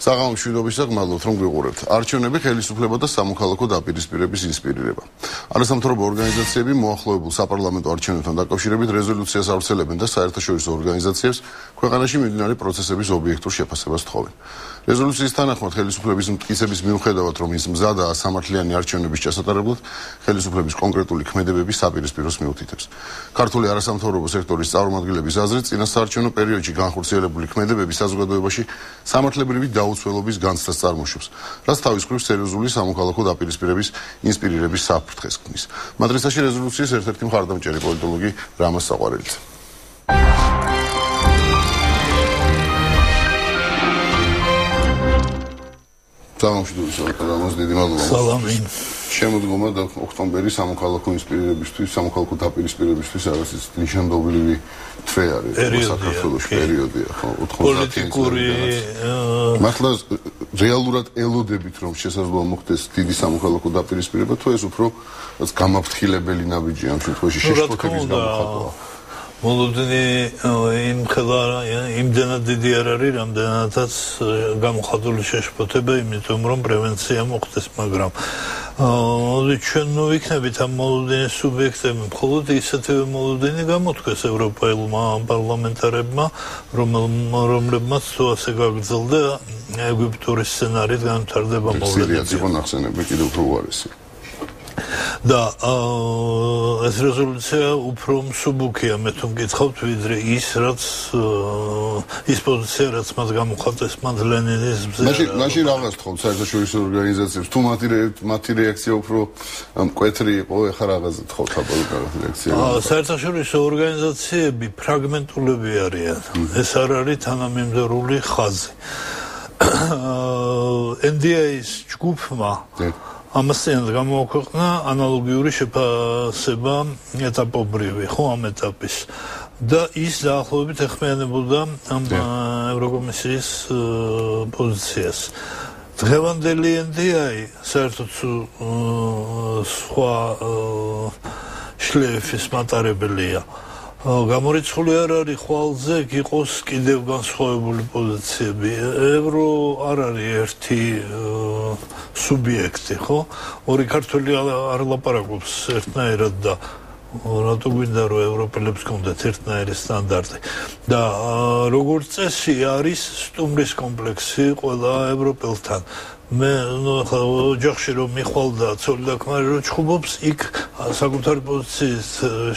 საღამო მშვიდობისა გმადლობთ რომ გვიყურებთ. არჩევნები ხელისუფლება და სამოქალაქო დაპირისპირების ინსპირირება. არასამთავრობო ორგანიზაციები მოახლოებულ საპარლამენტო არჩევნებთან დაკავშირებით რეზოლუციას ავრცელებენ და საერთაშორისო ორგანიზაციებს ქვეყანაში მიმდინარე პროცესების ობიექტურ შეფასებას თხოვენ. რეზოლუციის თანახმად ხელისუფლების მტკიცების მიუხედავად რომ ის მზადაა სამართლიანი არჩევნების ჩასატარებლად, ხელისუფლების კონკრეტული ქმედებები საპირისპიროს მიუთითებს. ქართული არასამთავრობო სექტორის წარმომადგენლების აზრით, წინასაარჩევნო პერიოდში განხორციელებული ქმედებები საზოგადოებაში სამართლებრივი დაუცველობის განცდას წარმოშობს, რაც თავის მხრივ სერიოზული სამოქალაქო დაპირისპირების ინსპირირების საფრთხეს ქმნის. მატრიცაში რეზოლუციის ერთ-ერთი მხარდამჭერი პოლიტოლოგი რამაზ საყვარელიძე. საღამოს დიდი მადლობა. სალამი. შემოდგომა და ოქტომბერი სამოქალაქო ინსპირირებისთვის, სამოქალაქო დაპირისპირებისთვის არის ნიშანდობლივი თვე არის საქართველოს პერიოდია, ხო, 90 პოლიტიკური მართლა რეალურად ელოდებით რომ შესაძლოა მოხდეს დიდი სამოქალაქო დაპირისპირება, თუ ეს უფრო გამაფრთხილებელი ნაბიჯია ამ შემთხვევაში შეშფოთების გამოხატვა. მოლოდინი იმდენად დიდი არ არის, რამდენადაც გამოხატული შეშფოთება, იმიტომ რომ პრევენცია მოხდეს, მაგრამ ჩვენ ვიქნებით ამ მოლოდინის სუბიექტები, მხოლოდ ისეთივე მოლოდინი გამოთქვეს ევროპელმა პარლამენტარებმა, რომლებმაც თუ ასე გაგრძელდა ეგვიპტური სცენარით განვითარდება მოვლენები. სირიაც იყო ნახსენები კიდევ უფრო უარესი. და ეს რეზოლუცია უფრო მსუბუქია, მე თუ მკითხავთ, ვიდრე ის, რაც ის პოზიცია, რაც მას გამოხატეს მათ ლენინიზმზე. მაშინ რაღაც თხოვთ საერთაშორისო ორგანიზაციებს, თუ მათი რეაქცია უფრო მკვეთრი იყო, ეხლა რაღაცა თხოვთ რეაქცია. საერთაშორისო ორგანიზაციები ფრაგმენტულები არიან. ეს არ არის თანამიმდევრული ხაზი. NDI-ის ჯგუფმა ამასთან გამოაქვეყნა ანალოგიური შეფასება ეტაპობრივი, ხო, ამ ეტაპის. და ის დაახლოებით ეხმიანებოდა ამ ევროკომისიის პოზიციას. დღევანდელი NDI საერთოდ სხვა შლეიფის მატარებელია. გამორიცხული არ არის ხვალზე იყოს კიდევ განსხვავებული პოზიციები. ევრო არ არის ერთი სუბიექტი, ხო? ორი ქართველი არ ლაპარაკობს ერთნაირად და რატო გვინდა რომ ევროპელებს გქონდათ ერთნაირი სტანდარტი. და როგორც წესი არის სტუმრის კომპლექსი ყველა ევროპელთან. მე ოჯახში რომ მიხვალდა ცოლი და ქმარი რომ ჩხუბობს, იქ საკუთარი პოზიციის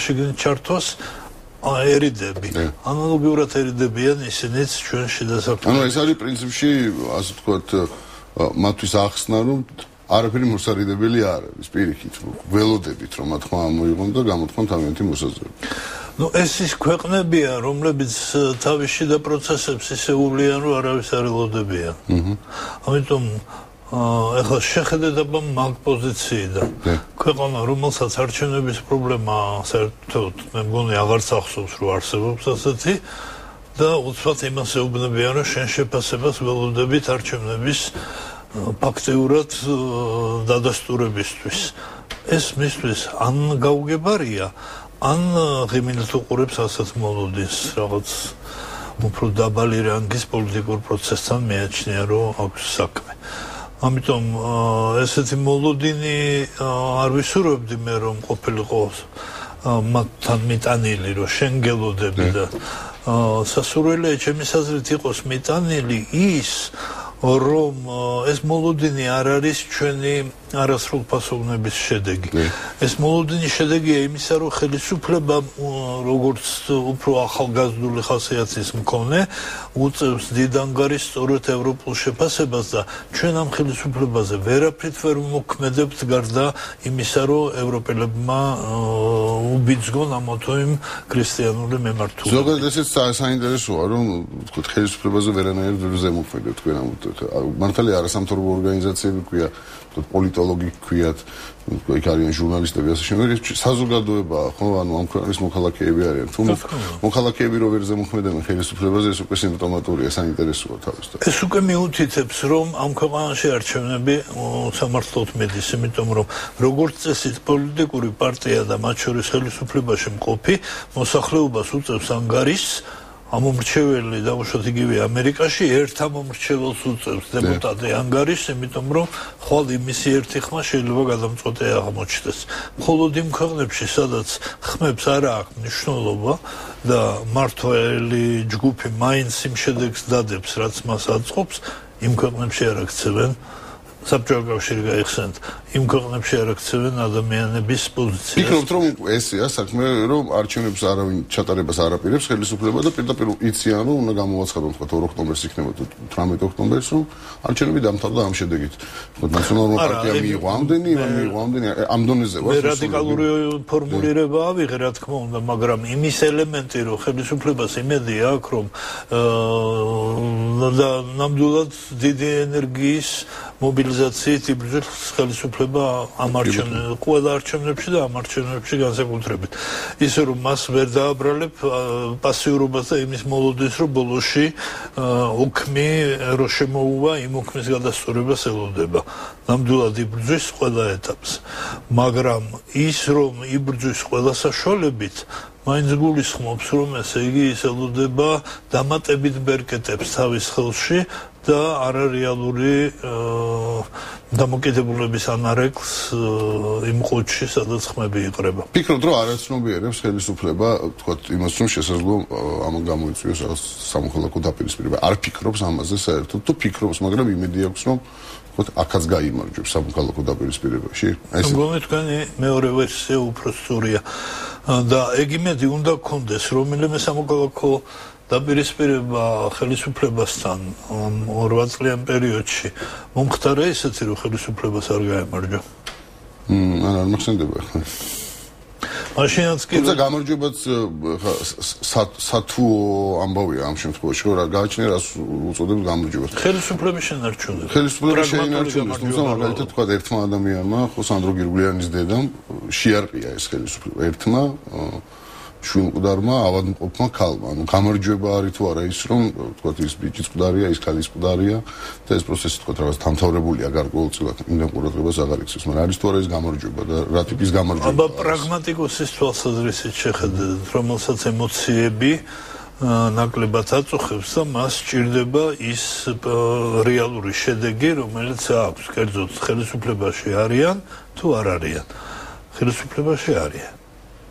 შიგნით ჩართვას ერიდები. ანალოგიურადერიდებიან ისინიც ჩვენში და საქართველოში. ეს არის პრინციპში, ასე ვთქვათ, მათთვის ახსნა, რომ არაფერი მოსარიდებელი არ არის პირიქით, ველოდებით რომ მათ ხმა მოიღონ და გამოთქვან თავიანთი მოსაზრება. ეს ის ქვეყნებია, რომლებიც თავის შიდა პროცესებს ისე უვლიან, რომ არავის არ ელოდებიან. ამიტომ ეხლა შეხედეთ აბა მაგ პოზიციიდან. ქვეყანა, რომელსაც არჩევნების პრობლემა საერთოდ მე მგონი აღარც ახსოვს, რომ არსებობს ასეთი და უცბად იმას ეუბნებიან, რომ შენ შეფასებას ველოდებით არჩევნების ფაქტიურად დადასტურებისთვის. ეს მისთვის ან გაუგებარია, ან ღიმილთ უყურებს ასეთ მოლოდინს, რაღაც უფრო დაბალი რანგის პოლიტიკურ პროცესთან მეაჩნია, რომ აქვს საქმე. ამიტომ ესეთი მოლოდინი არ ვისურვებდი მე რომ ყოფილიყო მათთან მიტანილი, რომ შენ გელოდები და სასურველია ჩემის აზრით იყოს მიტანილი ის, რომ ეს მოლოდინი არ არის ჩვენი არასრულფასოვნების შედეგი. ეს მოლოდინის შედეგია იმისა, რომ ხელისუფლება როგორც უფრო ახალგაზრდული ხასიათის მქონე უწევს დიდ ანგარიშს სწორედ ევროპულ შეფასებას და ჩვენ ამ ხელისუფლებაზე ვერაფრით ვერ მოქმედებთ გარდა იმისა, რომ ევროპელებმა უბიძგონ ამ თუ იმ ქრისტიანული მემართულებით. ზოგადად ესეც საინტერესოა, რომ ვთქვათ ხელისუფლებაზე ვერანაირად ვერ ზემოქმედებთ თქვენ ამ მართალია არასამთავრობო ორგანიზაციები ქვია, პოლიტოლოგი ქვიათ, იქ არიან ჟურნალისტები, ასე შემდეგ, საზოგადოებაა, ხო, ანუ ამ ქვეყნის მოქალაქეები არიან. თუ მოქალაქეები რო ვერ ზემოქმედებენ ხელისუფლებაზე, ეს უკვე სიმპტომატურია, საინტერესოა თავისთავად. ეს უკვე მიუთითებს, რომ ამ ქვეყანაში არჩევნები სამართლოდ მიდის, იმიტომ რომ როგორც წესით პოლიტიკური პარტია და მათ შორის ხელისუფლებაში მყოფი მოსახლეობას უწევს ანგარიშს ამომრჩეველი დაუშვათ იგივე ამერიკაში ერთ ამომრჩეველს უწევს დეპუტატი ანგარიშს, იმიტომ რომ ხვალ იმისი ერთი ხმა შეიძლება გადამწყვეტი აღმოჩნდეს. მხოლოდ იმ ქვეყნებში, სადაც ხმებს არ აქვს მნიშვნელობა და მართველი ჯგუფი მაინც იმ შედეგს დადებს, რაც მას აწყობს, იმ ქვეყნებში არ აქცევენ საბჭოთა კავშირი გაიხსენეთ, იმ ქვეყნებში არ აქცევენ ადამიანების პოზიციას. ფიქრობთ, რომ ესეა საქმე, რომ არჩევნებს არავინ ჩატარებას არ აპირებს ხელისუფლება და პირდაპირ იციან, რომ უნდა გამოვაცხადონ, თქვა 2 ოქტომბერს იქნება თუ 18 ოქტომბერს, რომ არჩევნები დამთავრდა ამ შედეგით. თქვა ნაციონალურმა პარტიამ მიიღო ამდენი, იმან მიიღო ამდენი, ამ დონეზე ვარ. რადიკალური ფორმულირება ავიღე, რა თქმა უნდა, მაგრამ იმის ელემენტი, რომ ხელისუფლებას იმედი აქვს, რომ ნამდვილად დიდი ენერგიის მობილიზაციით იბრძვის ხელისუფლება ამ ყველა არჩევნებში და ამ არჩევნებში განსაკუთრებით. ისე რომ მას ვერ დააბრალებ პასიურობას და იმის მოლოდინს, რომ ბოლოში ოქმი რო შემოუვა, იმ ოქმის გადასწორებას ელოდება. ნამდვილად იბრძვის ყველა ეტაპს. მაგრამ ის რომ იბრძვის ყველა საშუალებით მაინც გულისხმობს, რომ ესე იგი ის ელოდება დამატებით ბერკეტებს თავის ხელში და არარეალური დამოკიდებულების ანარეკლს იმ ყუთში, სადაც ხმები იყრება. ფიქრობთ, რომ არაცნობიერებს ხელისუფლება, თქვათ, იმას, რომ შესაძლოა ამან გამოიწვიოს სამოქალაქო დაპირისპირება. არ ფიქრობს ამაზე საერთოდ, თუ ფიქრობს, მაგრამ იმედი აქვს, რომ თქვათ, აქაც გაიმარჯვებს სამოქალაქო დაპირისპირებაში. მგონი თქვენი მეორე ვერსია უფრო სწორია და ეგ იმედი უნდა გქონდეს, რომელიმე სამოქალაქო დაპირისპირება ხელისუფლებასთან 8 წლიან პერიოდში მომხდარა ისეთი, რომ ხელისუფლებას არ გაემარჯვა. არ მახსენდება ახლა. მაშინაც კი თუმცა გამარჯვებაც სათუო ამბავია ამ შემთხვევაში, რომ რა გააჩნია, რას უწოდებს გამარჯვებას. ხელისუფლების შენარჩუნება. ხელისუფლების შენარჩუნება, თუმცა მაგალითად თქვა ერთმა ადამიანმა, ხო სანდრო გირგულიანის დედამ შეარყია ეს ხელისუფლება ერთმა შვილმკვდარმა ავადმყოფმა ქალმა. ანუ გამარჯვება არის თუ არა ის, რომ თქვათ ის ბიჭიც მკვდარია, ის ქალის მკვდარია და ეს პროცესი თქვათ რაღაც დამთავრებულია გარკვეულწილად იმდენ ყურადღებას აღარ იქცევს, მაგრამ არის თუ არა ის გამარჯვება და რა ტიპის გამარჯვება. აბა პრაგმატიკოსის თვალსაზრისით შეხედეთ, რომელსაც ემოციები ნაკლებად აწუხებს და მას სჭირდება ის რეალური შედეგი, რომელიც აქვს, კერძოდ ხელისუფლებაში არიან თუ არ არიან. ხელისუფლებაში არიან.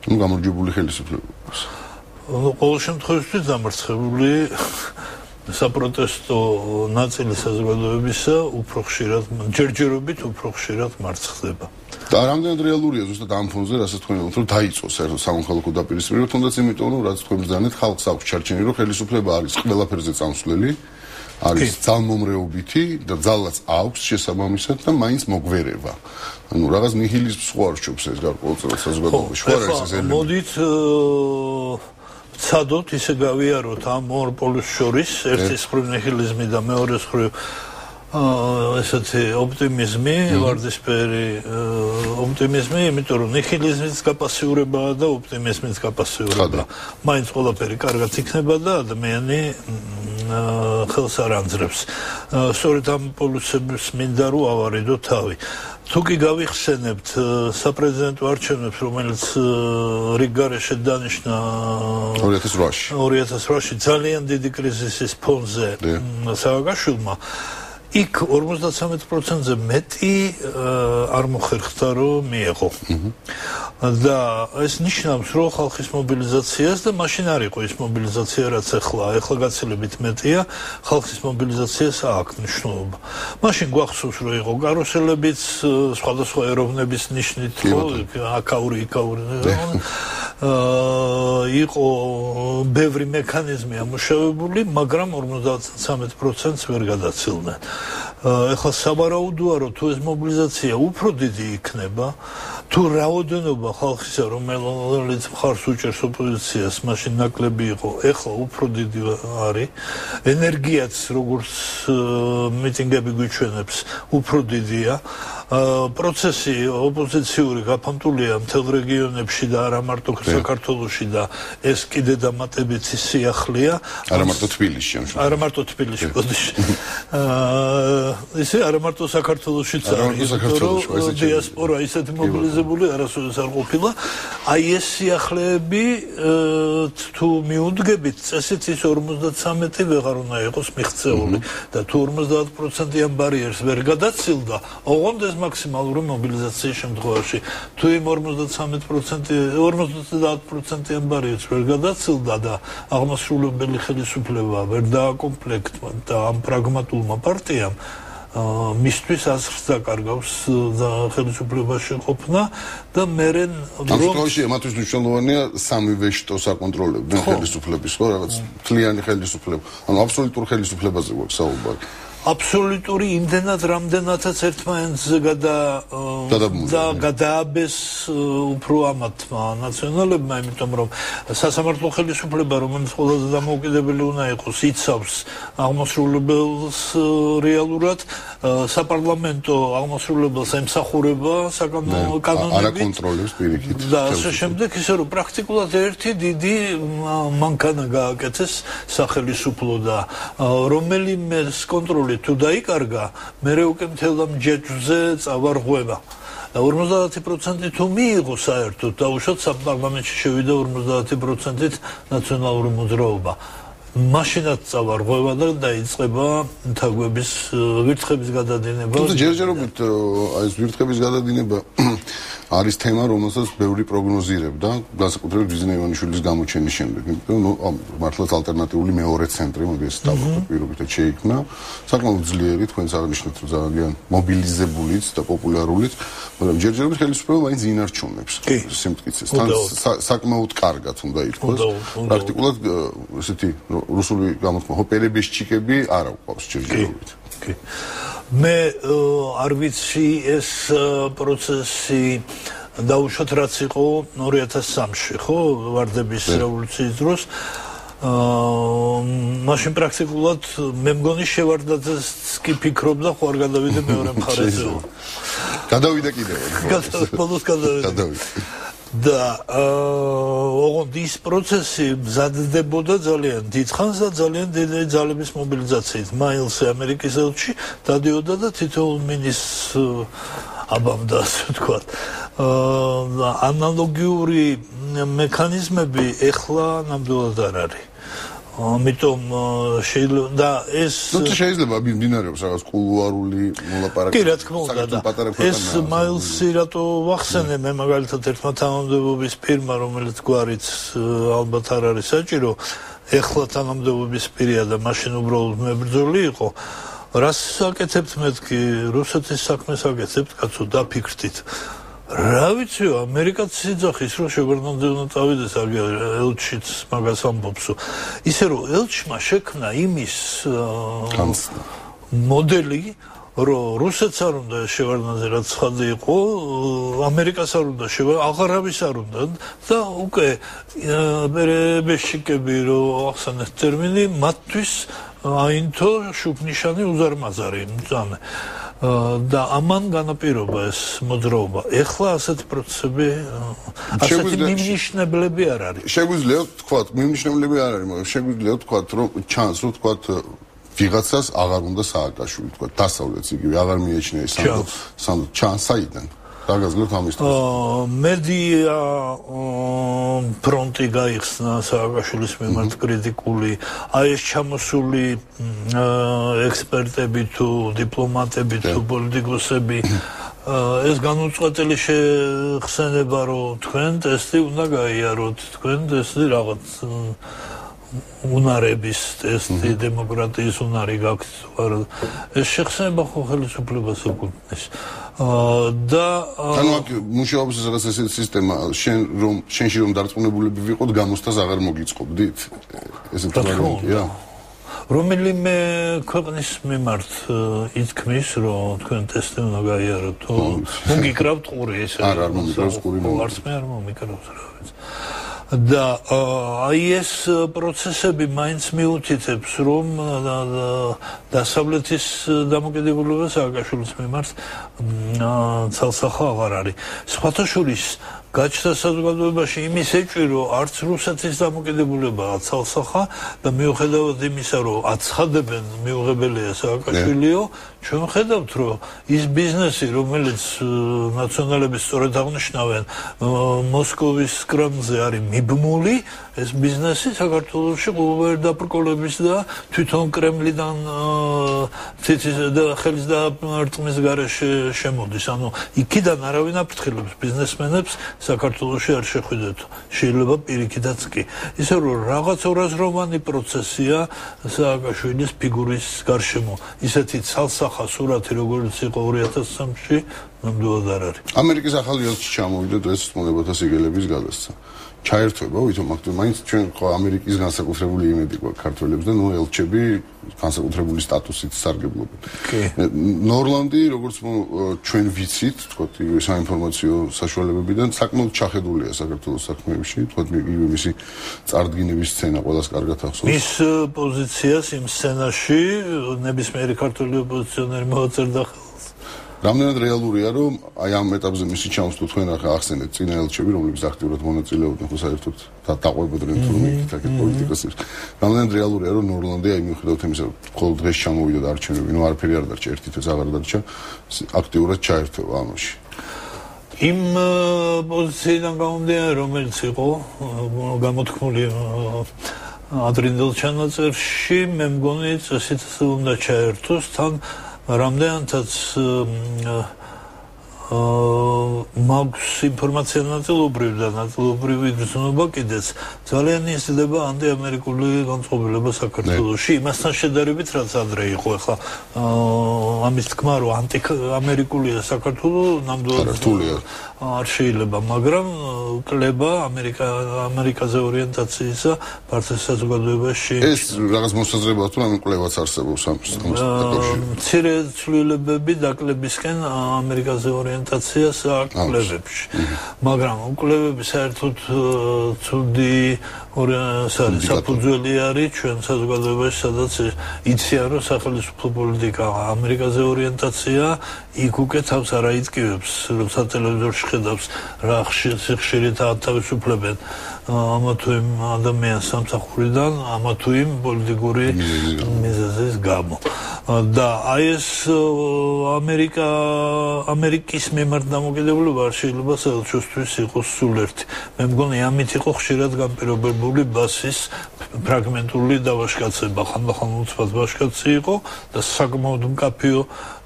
გამარჯვებული ხელისუფლება. ყოველ შემთხვევაში დამარცხებული საპროტესტო ნაწილი საზოგადოებისა უფრო ხშირად, ჯერჯერობით უფრო ხშირად მარცხდება. და რამდენად რეალურია ზუსტად ამ ფონზე, რასაც თქვენ ვთქვით, რომ დაიწყოს საერთოდ სამოქალაქო დაპირისპირება, თუნდაც იმიტომ, რომ რაც თქვენ ბრძანეთ, ხალხს აქვს ჩარჩენი, რომ ხელისუფლება არის ყველაფერზე წამსვლელი, არის ძალმომრეობითი და ძალაც აქვს შესაბამისად და მაინც მოგვერება. ანუ რაღაც ნიჰილიზმს ხო არ სჩობს ეს გარკვეულწილად საზოგადოებაში. ხო არის ეს ელემენტი. მოდით ვცადოთ ისე გავიაროთ ამ ორ პოლის შორის, ერთის მხრივ ნიჰილიზმი და მეორეს მხრივ ესეთი ოპტიმიზმი, ვარდისფერი ოპტიმიზმი, იმიტომ რომ ნიჰილიზმის გაპასიურებაა და ოპტიმიზმის გაპასიურება. მაინც ყველაფერი კარგად იქნება და ადამიანი ხელს არ ანძრევს. სწორედ ამ პოლუსების მინდა რომ ავარიდო თავი. თუ კი გავიხსენებთ საპრეზიდენტო არჩევნებს, რომელიც რიგ გარეშე დანიშნა 2008-ში ძალიან დიდი კრიზისის ფონზე სააკაშვილმა, იქ 53%-ზე მეტი არ მოხერხდა რომ მიეღო. და ეს ნიშნავს, რომ ხალხის მობილიზაციას და მაშინ არ იყო ის მობილიზაცია, რაც ახლა გაცილებით მეტია, ხალხის მობილიზაციას აქვს მნიშვნელობა. მაშინ გვახსოვს, რომ იყო კარუსელებიც, სხვადასხვა ეროვნების ნიშნით, აკაური, იკაური. იყო ბევრი მექანიზმი ამუშავებული, მაგრამ 53%-ს ვერ გადაცილდნენ. ეხლა სავარაუდოა, რომ თუ ეს მობილიზაცია უფრო დიდი იქნება, თუ რაოდენობა ხალხისა, რომელიც მხარს უჭერს ოპოზიციას, მაშინ ნაკლები იყო, ეხლა უფრო დიდი არის, ენერგიაც როგორც მიტინგები გვიჩვენებს, უფრო დიდია. პროცესი ოპოზიციური გაფართოებულია მთელ რეგიონებში და არა მარტო საქართველოში და ეს კიდე დამატებითი სიახლეა. არა მარტო თბილისში, არა მარტო თბილისში, ისე არა მარტო საქართველოშიც არის, რომ დიასპორა ისეთი მობილიზებული არასოდეს არ ყოფილა. აი ეს სიახლეები თუ მიუდგებით, წესით ის 53 ვეღარ უნდა იყოს მიღწეული და თუ 50%-იან ბარიერს ვერ გადაცილდა, ოღონდ ეს მაქსიმალური მობილიზაციის შემთხვევაში თუ იმ 50%-იან ბარიერს ვერ გადაცილდა და აღმასრულებელი ხელისუფლება ვერ დააკომპლექტდა და ამ პრაგმატულმა პარტიამ მისთვის აზრს დაკარგავს ხელისუფლებაში ყოფნა და მერე ამ შემთხვევაში მათთვის მნიშვნელოვანია სამივე შტოს აკონტროლებდნენ ხელისუფლების ხო რაღაც მთლიანი ხელისუფლება ანუ აბსოლუტურ ხელისუფლებაზე გვაქვს საუბარი აბსოლუტური იმდენად რამდენადაც ერთმანეთზე გადააბეს უფრო ამათმა ნაციონალებმა, იმიტომ რომ სასამართლო ხელისუფლება, რომელიც ყველაზე დამოუკიდებელი უნდა იყოს, იცავს აღმასრულებელს რეალურად, საპარლამენტო აღმასრულებელს ემსახურება კანონებით. არა კონტროლებს პირიქით. და ასე შემდეგ, ისე რომ პრაქტიკულად ერთი დიდი მანქანა გააკეთეს სახელისუფლო და რომელიმე კონტროლი თუ დაიკარგა, მერე უკვე მთელ ამ ჯეჭვზე წავარღვევა. და 50% თუ მიიღო საერთოდ, დაუშვათ საპარლამენტში შევიდა 50%-ით ნაციონალური მოძრაობა. მაშინაც წავარღვევა და დაიწყება თაგვების ვირთხების გადადინება. თუმცა ჯერჯერობით აი ეს ვირთხების გადადინება არის თემა, რომელსაც ბევრი პროგნოზირებდა, განსაკუთრებით ბიზნეს ივანიშვილის გამოჩენის შემდეგ. მართლაც ალტერნატიული მეორე ცენტრი, მოდი ეს დავუხოთ პირობითად შეიქმნა. საკმაოდ ძლიერი, თქვენც აღნიშნეთ, ძალიან მობილიზებულიც და პოპულარულიც, მაგრამ ჯერჯერობით ხელისუფლება მაინც ინარჩუნებს სიმტკიცეს. თან საკმაოდ კარგად უნდა ითქვას. პრაქტიკულად ესეთი რუსული გამოთქმა, ჰოპერებეშჩიკები არ აქვს ჯერჯერობით. მე არ ვიცი ეს პროცესი დაუშვათ რაც იყო 2003-ში, ხო, ვარდების რევოლუციის დროს. მაშინ პრაქტიკულად მე მგონი შევარდაძეს კი ფიქრობდა, ხო არ გადავიდე მეორე მხარეზე. გადავიდა კიდევ. ბოლოს გადავიდა. და ოღონდ ის პროცესი მზადდებოდა ძალიან დიდხანს და ძალიან დიდი ძალების მობილიზაციით. მაილსი ამერიკის ელჩი დადიოდა და თითოეულ მინისტრს აბამდა, ასე ვთქვათ. ანალოგიური მექანიზმები ეხლა ნამდვილად არ არის. ამიტომ შეიძლება და ეს შეიძლება მიმდინარეობს რაღაც კულუარული მოლაპარაკება. კი, რა თქმა უნდა. ეს მაილსი რატო ვახსენე მე მაგალითად ერთმა თანამდებობის ფირმა, რომელიც გვარიც ალბათ არ არის საჭირო, ეხლა თანამდებობის პირია და მაშინ უბრალოდ მებრძოლი იყო. რას საკეთებთ მეთქი, რუსეთის საქმეს აკეთებთ, კაცო, დაფიქრდით. რა ვიცი, ამერიკაც იძახის, რომ შეგვერდნამდე უნდა წავიდეს ელჩიც მაგას ამბობსო. ისე რომ ელჩმა შექმნა იმის მოდელი, რომ რუსეთს არ უნდა შევარდნაძე რაც ხალხი იყო, ამერიკას არ უნდა აღარავის არ უნდა და უკვე ბეშიკები რომ ახსენეთ ტერმინი, მათთვის აინთო შუქნიშანი უზარმაზარი მძანე. და ამან განაპირობა ეს მოძრაობა. ეხლა ასეთი პროცესები, ასეთი მიმნიშნებლები არ არის. შეგვიძლია ვთქვათ, მიმნიშნებლები არ არის, მაგრამ შეგვიძლია ვთქვათ, რომ ჩანს, რომ ვთქვათ, ვიღაცას აღარ უნდა სააკაშვილი, ვთქვათ, დასავლეთს იგივე აღარ მიეჩნია ის სანდო ჩანს საიდან. დაგაზრდოთ ამის დროს. მედია ფრონტი გაიხსნა სააკაშვილის მიმართ კრიტიკული, აი ეს ჩამოსული ექსპერტები თუ დიპლომატები თუ პოლიტიკოსები ეს განუწყვეტელი შეხსენება, რომ თქვენ ტესტი უნდა გაიაროთ, თქვენ ტესტი რაღაც უნარების ტესტი, დემოკრატიის უნარი გაქვთ, არა ეს შეხსენება ხო ხელისუფლებას ეკუთვნის. და ანუ აქ მუშაობს რაღაც ეს სისტემა, შენში რომ დარწმუნებულები ვიყოთ, გამოსთას აღარ მოგიწყობდით. ესეთი ვარიანტია. რომელიმე ქვეყნის მიმართ ითქმის, რომ თქვენ ტესტი უნდა გაიაროთ, მოგიკრავთ ყური ესე. არ მომიკრავს ყური. არც მე არ მომიკრავს რა ვიცი. და აი ეს პროცესები მაინც მიუთითებს, რომ დასავლეთის დამოკიდებულება სააკაშვილის მიმართ ცალსახა აღარ არის. სხვათა შორის გაჩნდა საზოგადოებაში იმის ეჭვი, არც რუსეთის დამოკიდებულებაა ცალსახა და მიუხედავად იმისა, რომ აცხადებენ მიუღებელია სააკაშვილიო, ჩვენ ვხედავთ, რომ ის ბიზნესი, რომელიც ნაციონალების სწორედ აღნიშნავენ, მოსკოვის კრემლზე არის მიბმული, ეს ბიზნესი საქართველოში ყოველგვარი დაბრკოლების და თვითონ კრემლიდან ხელის დარწმის გარეშე შემოდის. ანუ იქიდან არავინ აფრთხილებს ბიზნესმენებს საქართველოში არ შეხვიდეთ. შეიძლება პირიქითაც კი. ისე რომ რაღაც ორაზროვანი პროცესია სააკაშვილის ფიგურის გარშემო. ისეთი ცალსახა სურათი, როგორც იყო 2003-ში, ნამდვილად არ არის. ამერიკის ახალი ელჩი ჩამოვიდა დღეს მოდებათა სიგელების გადასცა. ჩაერთვება, ვითომ აქ მაინც ჩვენ ხო ამერიკის განსაკუთრებული იმედი გვაქვს ქართველებს და ნუ ელჩები განსაკუთრებული სტატუსით სარგებლობენ. ნორლანდი, როგორც ჩვენ ვიცით, თქოთ, იგივე საინფორმაციო საშუალებებიდან საკმაოდ ჩახედულია საქართველოს საქმეებში, თქოთ, იგივე მისი წარდგინების სცენა ყველას კარგად ახსოვს. მის პოზიციას იმ სცენაში ნებისმიერი ქართული ოპოზიციონერი მოაწერდა ხელს. რამდენად რეალურია, რომ აი ამ ეტაპზე მისი ჩამოსვლა თქვენ ახსენეთ წინა ელჩები, რომლებიც აქტიურად მონაწილეობდნენ ხო საერთოდ დაყვებოდნენ თურმე იქით პოლიტიკას. რამდენად რეალურია, რომ ნორლანდი აი მიუხედავად იმისა, რომ მხოლოდ დღეს ჩამოვიდა და არჩევნები, ნუ არაფერი არ დარჩა, ერთი თვეც აღარ დარჩა, აქტიურად ჩაერთვება ამაში. იმ პოზიციიდან გამომდინარე, რომელიც იყო გამოთქმული ადრინდელ ჩანაწერში, მე მგონი წესით უნდა ჩაერთოს თან რამდენადაც მაქვს ინფორმაცია ნაწილობრივ და ნაწილობრივი გრძნობა კიდეც ძალიან იზრდება ანტიამერიკული განწყობილება საქართველოში იმასთან შედარებით რაც ადრე იყო ახლა ამის თქმა რომ ანტიამერიკულია საქართველო ნამდვილად არ შეიძლება მაგრამ კლება ამერიკაზე ორიენტაციისა ფართო საზოგადოებაში ეს რაღაც მოსაზრებაა თუ რამე კვლევაც არსებობს ამ მცირე ცვლილებები დაკლებისკენ ამერიკაზე ორიენტაციას კვლევებში მაგრამ კვლევები საერთოდ ცუდი საფუძველი არის ჩვენ საზოგადოებაში სადაც იციან რომ სახელმწიფო პოლიტიკა ამერიკაზე ორიენტაცია იქ უკვე თავს არ აიწკივებს როცა ტელევიზორში ხედავს რა ხშირით თავისუფლებენ ამა თუ იმ ადამიანს სამსახურიდან ამა თუ იმ პოლიტიკური მიზეზის გამო და აი ეს ამერიკის მიმართ დამოკიდებულება არ შეიძლება საელჩოსთვის იყოს სულ ერთი მე მგონი ამით იყო ხშირად განპირობებული ბასის ფრაგმენტული დავაშკაცება ხანდახან უცბად ვაშკაცი იყო და საკმაოდ მკაფიო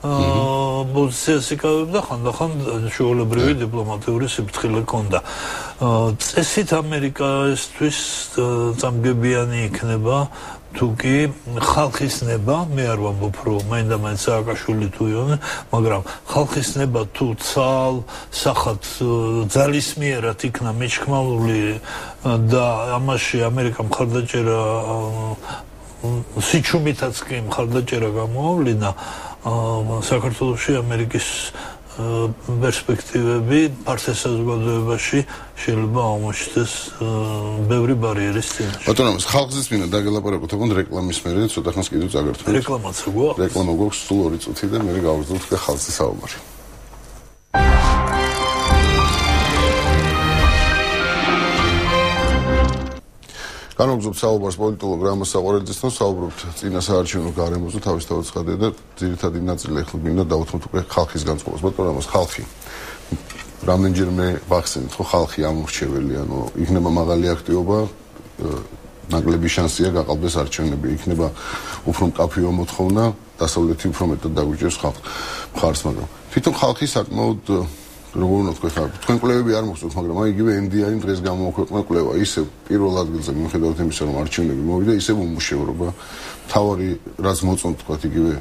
პოზიციას იკავებდა ხანდახან შეულებრივი დიპლომატიური სიფრთხილე ჰქონდა წესით ამერიკასთვის წამგებიანი იქნება თუკი ხალხის ნება მე არ ვამბობ რომ მაინდა-მაინც სააკაშვილი თუ იონე მაგრამ ხალხის ნება თუ სახად ძალისმიერად იქნა მიჩქმალური და ამაში ამერიკამ მხარდაჭერა სიჩუმითაც კი მხარდაჭერა გამოავლინა საქართველოში ამერიკის პერსპექტივები ფართო საზოგადოებაში შეიძლება აღმოჩნდეს ბევრი ბარიერის წინაშე. ბატონო, ხალხის მინდა დაგელაპარაკოთ, თქო რეკლამის მერე ცოტა ხანს კიდევ წაგერთვით. რეკლამაც გვაქვს? რეკლამა გვაქვს სულ 2 წუთი და მე გავაგრძელებთ ხალხის საუბარი. განვაგრძობთ საუბარს პოლიტოლოგ რამაზ საყვარელიძესთან, საუბრობთ წინა საარჩევნო გარემოზე, თავისთავად ცხადია და ძირითადი ნაწილი ახლა მინდა დავუთმოთ უკვე ხალხის განწყობას. ბატონო რამაზ, ხალხი რამდენჯერმე ვახსენეთ, ხო ხალხი ამორჩეველია, ანუ იქნება მაღალი აქტივობა, ნაკლები შანსია გაყალბდეს არჩევნები, იქნება უფრო მკაფიო მოთხოვნა, დასავლეთი უფრო მეტად დაგვიჭერს მხარს, მაგრამ თვითონ ხალხი საკმაოდ როგორ უნდა თქვა, თქვენ კვლევები არ მოხსოვთ, მაგრამ აი იგივე NDI-ი დღეს გამოაქვეყნა კვლევა, ისევ პირველ ადგილზე მიუხედავად იმისა, რომ არჩევნები მოვიდა, ისევ უმუშევრობა, თავარი რაც მოწონთ, თქვა იგივე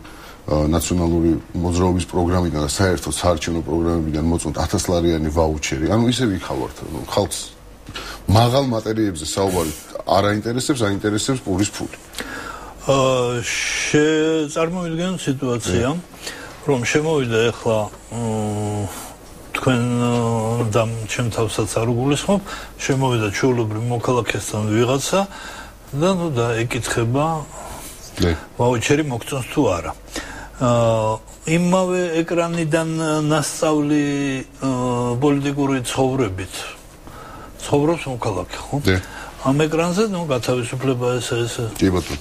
ნაციონალური მოძრაობის პროგრამიდან და საერთოდ საარჩევნო პროგრამებიდან მოწონთ 1000 ლარიანი ვაუჩერი, ანუ ისევ იქავართ, ხალხს მაღალ მატერიებზე საუბარი არ აინტერესებს, აინტერესებს პურის ფული. წარმოვიდგენ სიტუაცია, რომ შემოვიდა ახლა თქვენ და ჩემ თავსაც არ უგულისხმობ, შემოვიდა ჩვეულებრივ მოქალაქესთან ვიღაცა და ნუ დაეკითხება ვაუჩერი მოგწონს თუ არა. იმავე ეკრანიდან ნასწავლი პოლიტიკური ცხოვრებით ცხოვრობს მოქალაქე, ხო? ამ ეკრანზე ნუ გათავისუფლება ეს კი ბატონო.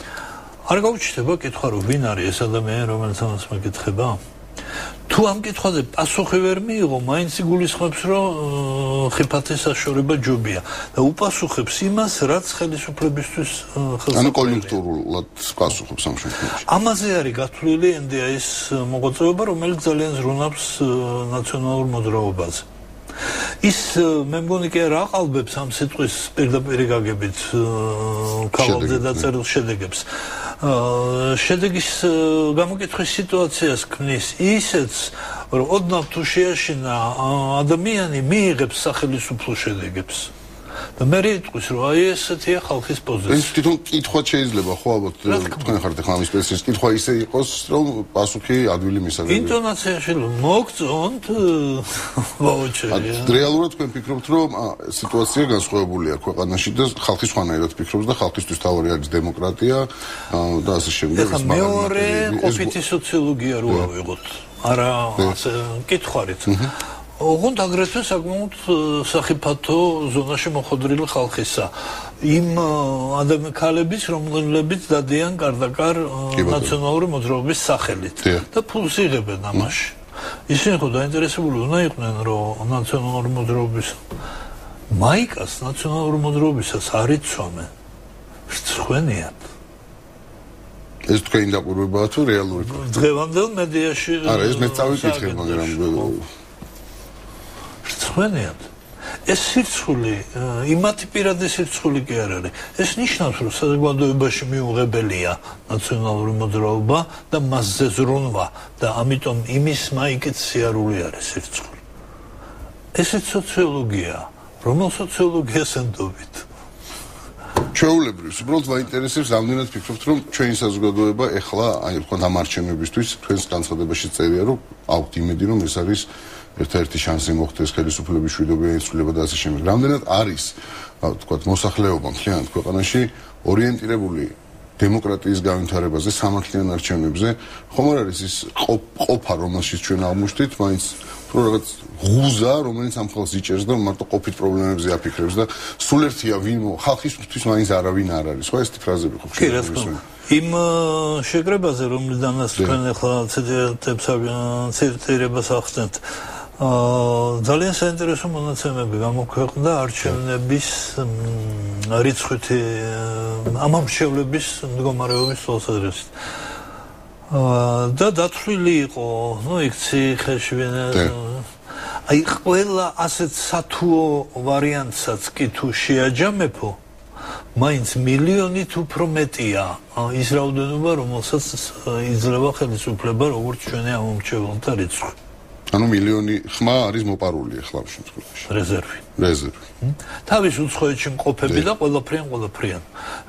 არ გაუჩნდება კითხვა რომ ვინ არის ეს ადამიანი რომელიც ამას მეკითხება? თუ ამ კითხვაზე პასუხი ვერ მიიღო, მაინც იგულისხმებს რომ ხიფათის საშორება ჯობია და უპასუხებს იმას, რაც ხელისუფლებისთვის ხელსაყრელია. ანუ კონიუნქტურულად პასუხობს ამ შემთხვევაში. ამაზე არის გათვლილი NDI-ის მოღვაწეობა, რომელიც ძალიან ზრუნავს ნაციონალურ მოძრაობაზე. ის მე მგონი კი არ აყალბებს ამ სიტყვის პირდაპირ გაგებით ქავალზე დაწერილ შედეგებს. შედეგის გამოკითხვის სიტუაციას ქმნის ისიც, რომ ოდნავ თუ შეაშინა ადამიანი მიიღებს სახელისუფლო შედეგებს. და მე იტყვის, რომ აი ესეთია ხალხის პოზიცია. ეს თვითონ კითხვა შეიძლება ხო ალბათ თქვენ ხართ ახლა ამის სპეციალისტი, კითხვა ისე იყოს, რომ პასუხი ადვილი მისაღებია. ინტონაციაში მოგწონთ ვაუჩერი. რეალურად თქვენ ფიქრობთ, რომ სიტუაცია განსხვავებულია ქვეყანაში და ხალხი სხვანაირად ფიქრობს და ხალხისთვის თავი არის დემოკრატია და ასე შემდეგ. ეხლა მეორე ყოფითი სოციოლოგია რო ავიღოთ. არა ასე კითხვარით. ოღონდ აგრეთვე საკმაოდ სახიფათო ზონაში მოხვედრილი ხალხისა. იმ ადამიანების, რომლებიც დადიან კარდაკარ ნაციონალური მოძრაობის სახელით და ფულს იღებენ ამაში. ისინი ხო დაინტერესებული უნდა იყვნენ, რომ ნაციონალური მოძრაობის მაიკას ნაციონალური მოძრაობისას არ იცვამენ. რცხვენიათ. ეს თქვენი დაკვირვებაა თუ რეალური? დღევანდელ მედიაში არა, ეს მე წავიკითხე, მაგრამ რცხვენიათ. ეს სირცხული, იმათი პირადი სირცხული კი არ არის. ეს ნიშნავს, რომ საზოგადოებაში მიუღებელია ნაციონალური მოძრაობა და მასზე ზრუნვა და ამიტომ იმის მაიკით სიარული არის სირცხული. ესეც სოციოლოგია, რომელ სოციოლოგიას ენდობით? ჩვეულებრივ, უბრალოდ მაინტერესებს, რამდენად ფიქრობთ, რომ ჩვენი საზოგადოება ეხლა, აი თქვენ ამ არჩევნებისთვის თქვენს განცხადებაში წერია, რომ აქვთ იმედი, რომ ეს არის ერთ-ერთი შანსი მოხდეს ხელისუფლების მშვიდობიანი ცვლილება და ასე შემდეგ. რამდენად არის, თქვათ, მოსახლეობა მთლიანად ქვეყანაში ორიენტირებული დემოკრატიის განვითარებაზე, სამართლიან არჩევნებზე, ხომ არ არის ის ყოფა, რომელშიც ჩვენ აღმოჩნდით, მაინც თუ რაღაც ღუზა, რომელიც ამ ხალხს იჭერს და მარტო ყოფით პრობლემებზე აფიქრებს და სულ ერთია ვინ ხალხისთვის მაინც არავინ არ არის. ხო, ესეთი ფრაზები ხო შეიძლება. იმ შეკრებაზე, რომლიდანაც თქვენ ახლა ციტირებას ახსნით, ძალიან საინტერესო მონაცემები გამოქვეყნდა არჩევნების რიცხვითი ამომრჩევლების მდგომარეობის თვალსაზრისით. და დათვლილი იყო, ნუ იქ ციხეშვენა. აი ყველა ასეთ სათუო ვარიანტსაც კი თუ შეაჯამებო, მაინც მილიონით უფრო მეტია ის რაოდენობა, რომელსაც იძლევა ხელისუფლება, როგორც ჩვენი ამომრჩეველთა რიცხვი. ანუ მილიონი ხმა არის მოპარული ახლა ამ შემთხვევაში. რეზერვი. თავის უცხოეთში მყოფები და ყველაფრიან.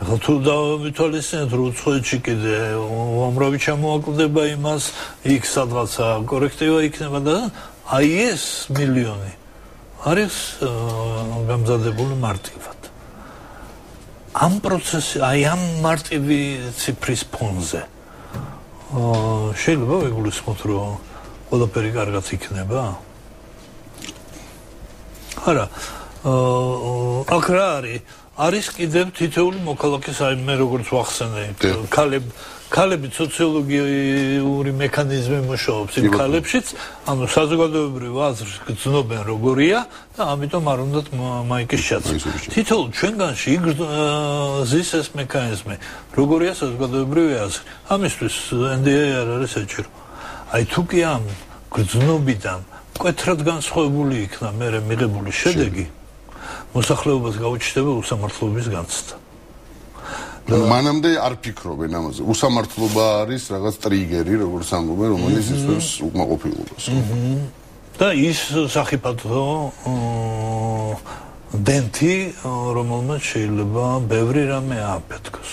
ახლა თუ დავითვალისწინებთ, რომ უცხოეთში კიდე უამრავი ჩამოაკლდება იმას, იქ სადღაცა კორექტივა იქნება და აი ეს მილიონი არის გამზადებული მარტივად. ამ პროცესი, აი ამ მარტივი ციფრის ფონზე შეიძლება ვიგულისხმოთ, რომ ყველაფერი კარგად იქნება? არა. აქ რა არის კიდევ თითოეული მოქალაქის, აი მე როგორც ვახსენე, ქალები სოციოლოგიური მექანიზმი მუშაობს იმ ქალებშიც, ანუ საზოგადოებრივ აზრს გრძნობენ როგორია და ამიტომ არ უნდათ მაიკის ჩაცვა. თითოეულ ჩვენგანში იგრძნოს ეს მექანიზმი, როგორია საზოგადოებრივი აზრი. ამისთვის NDI არ არის საჭირო. აი თუ კი ამ გრძნობიდან მკვეთრად განსხვავებული იქნა მერე მიღებული შედეგი, მოსახლეობას გაუჩნდება უსამართლობის განცდა. მანამდე არ ფიქრობენ ამაზე. უსამართლობა არის რაღაც ტრიგერი, როგორც ამბობენ, რომელიც იწვევს უკმაყოფილებას. და ის სახიფათო დენტი, რომელმაც შეიძლება ბევრი რამე ააფეთქოს.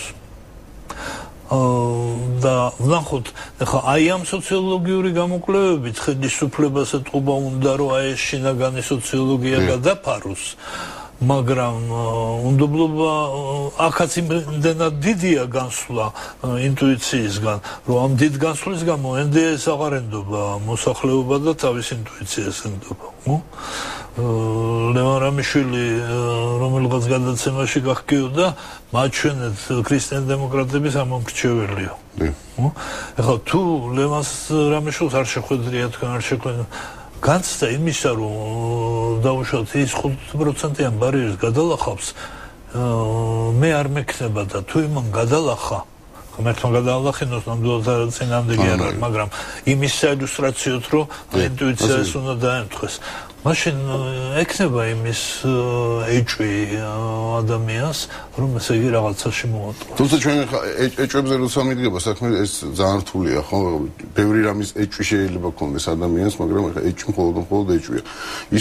და ვნახოთ ახლა აი ამ სოციოლოგიური გამოკვლევებით ხელისუფლებას ეთყობა უნდა რომ აი ეს შინაგანი სოციოლოგია გადაფაროს მაგრამ უნდობლობა აქაც იმდენად დიდია განსვლა ინტუიციისგან რომ ამ დიდ განსვლის გამო NDS აღარ ენდობა მოსახლეობა და თავის ინტუიციას ენდობა ლევან რამიშვილი რომელიღაც გადაცემაში გახგიოდა მაჩვენეთ ქრისტიან დემოკრატების ამომრჩეველია ეხლა თუ ლევანს რამიშვილს არ შეხვედრია თქვენ არ შეხვედრია განცდა იმისა რომ დაუშვათ ის 5%-იან ბარიერს გადალახავს მე არ მექნება და თუ იმან გადალახა ხმერთმა გადალახინოს ნამდვილად წინამდეგი არ არის მაგრამ იმის საილუსტრაციოდ რომ ინტუიციას უნდა დაემთხეს მაშინ ექნება იმის ეჭვი ადამიანს რომ ესე იგი რაღაცაში მოატყუა თუმცა ჩვენ ეჭვებზე როცა მიდგება საქმე ეს ძალიან რთულია ხო ბევრი რამის ეჭვი შეიძლება გქონდეს ადამიანს მაგრამ ეხლა ეჭვი მხოლოდ ეჭვია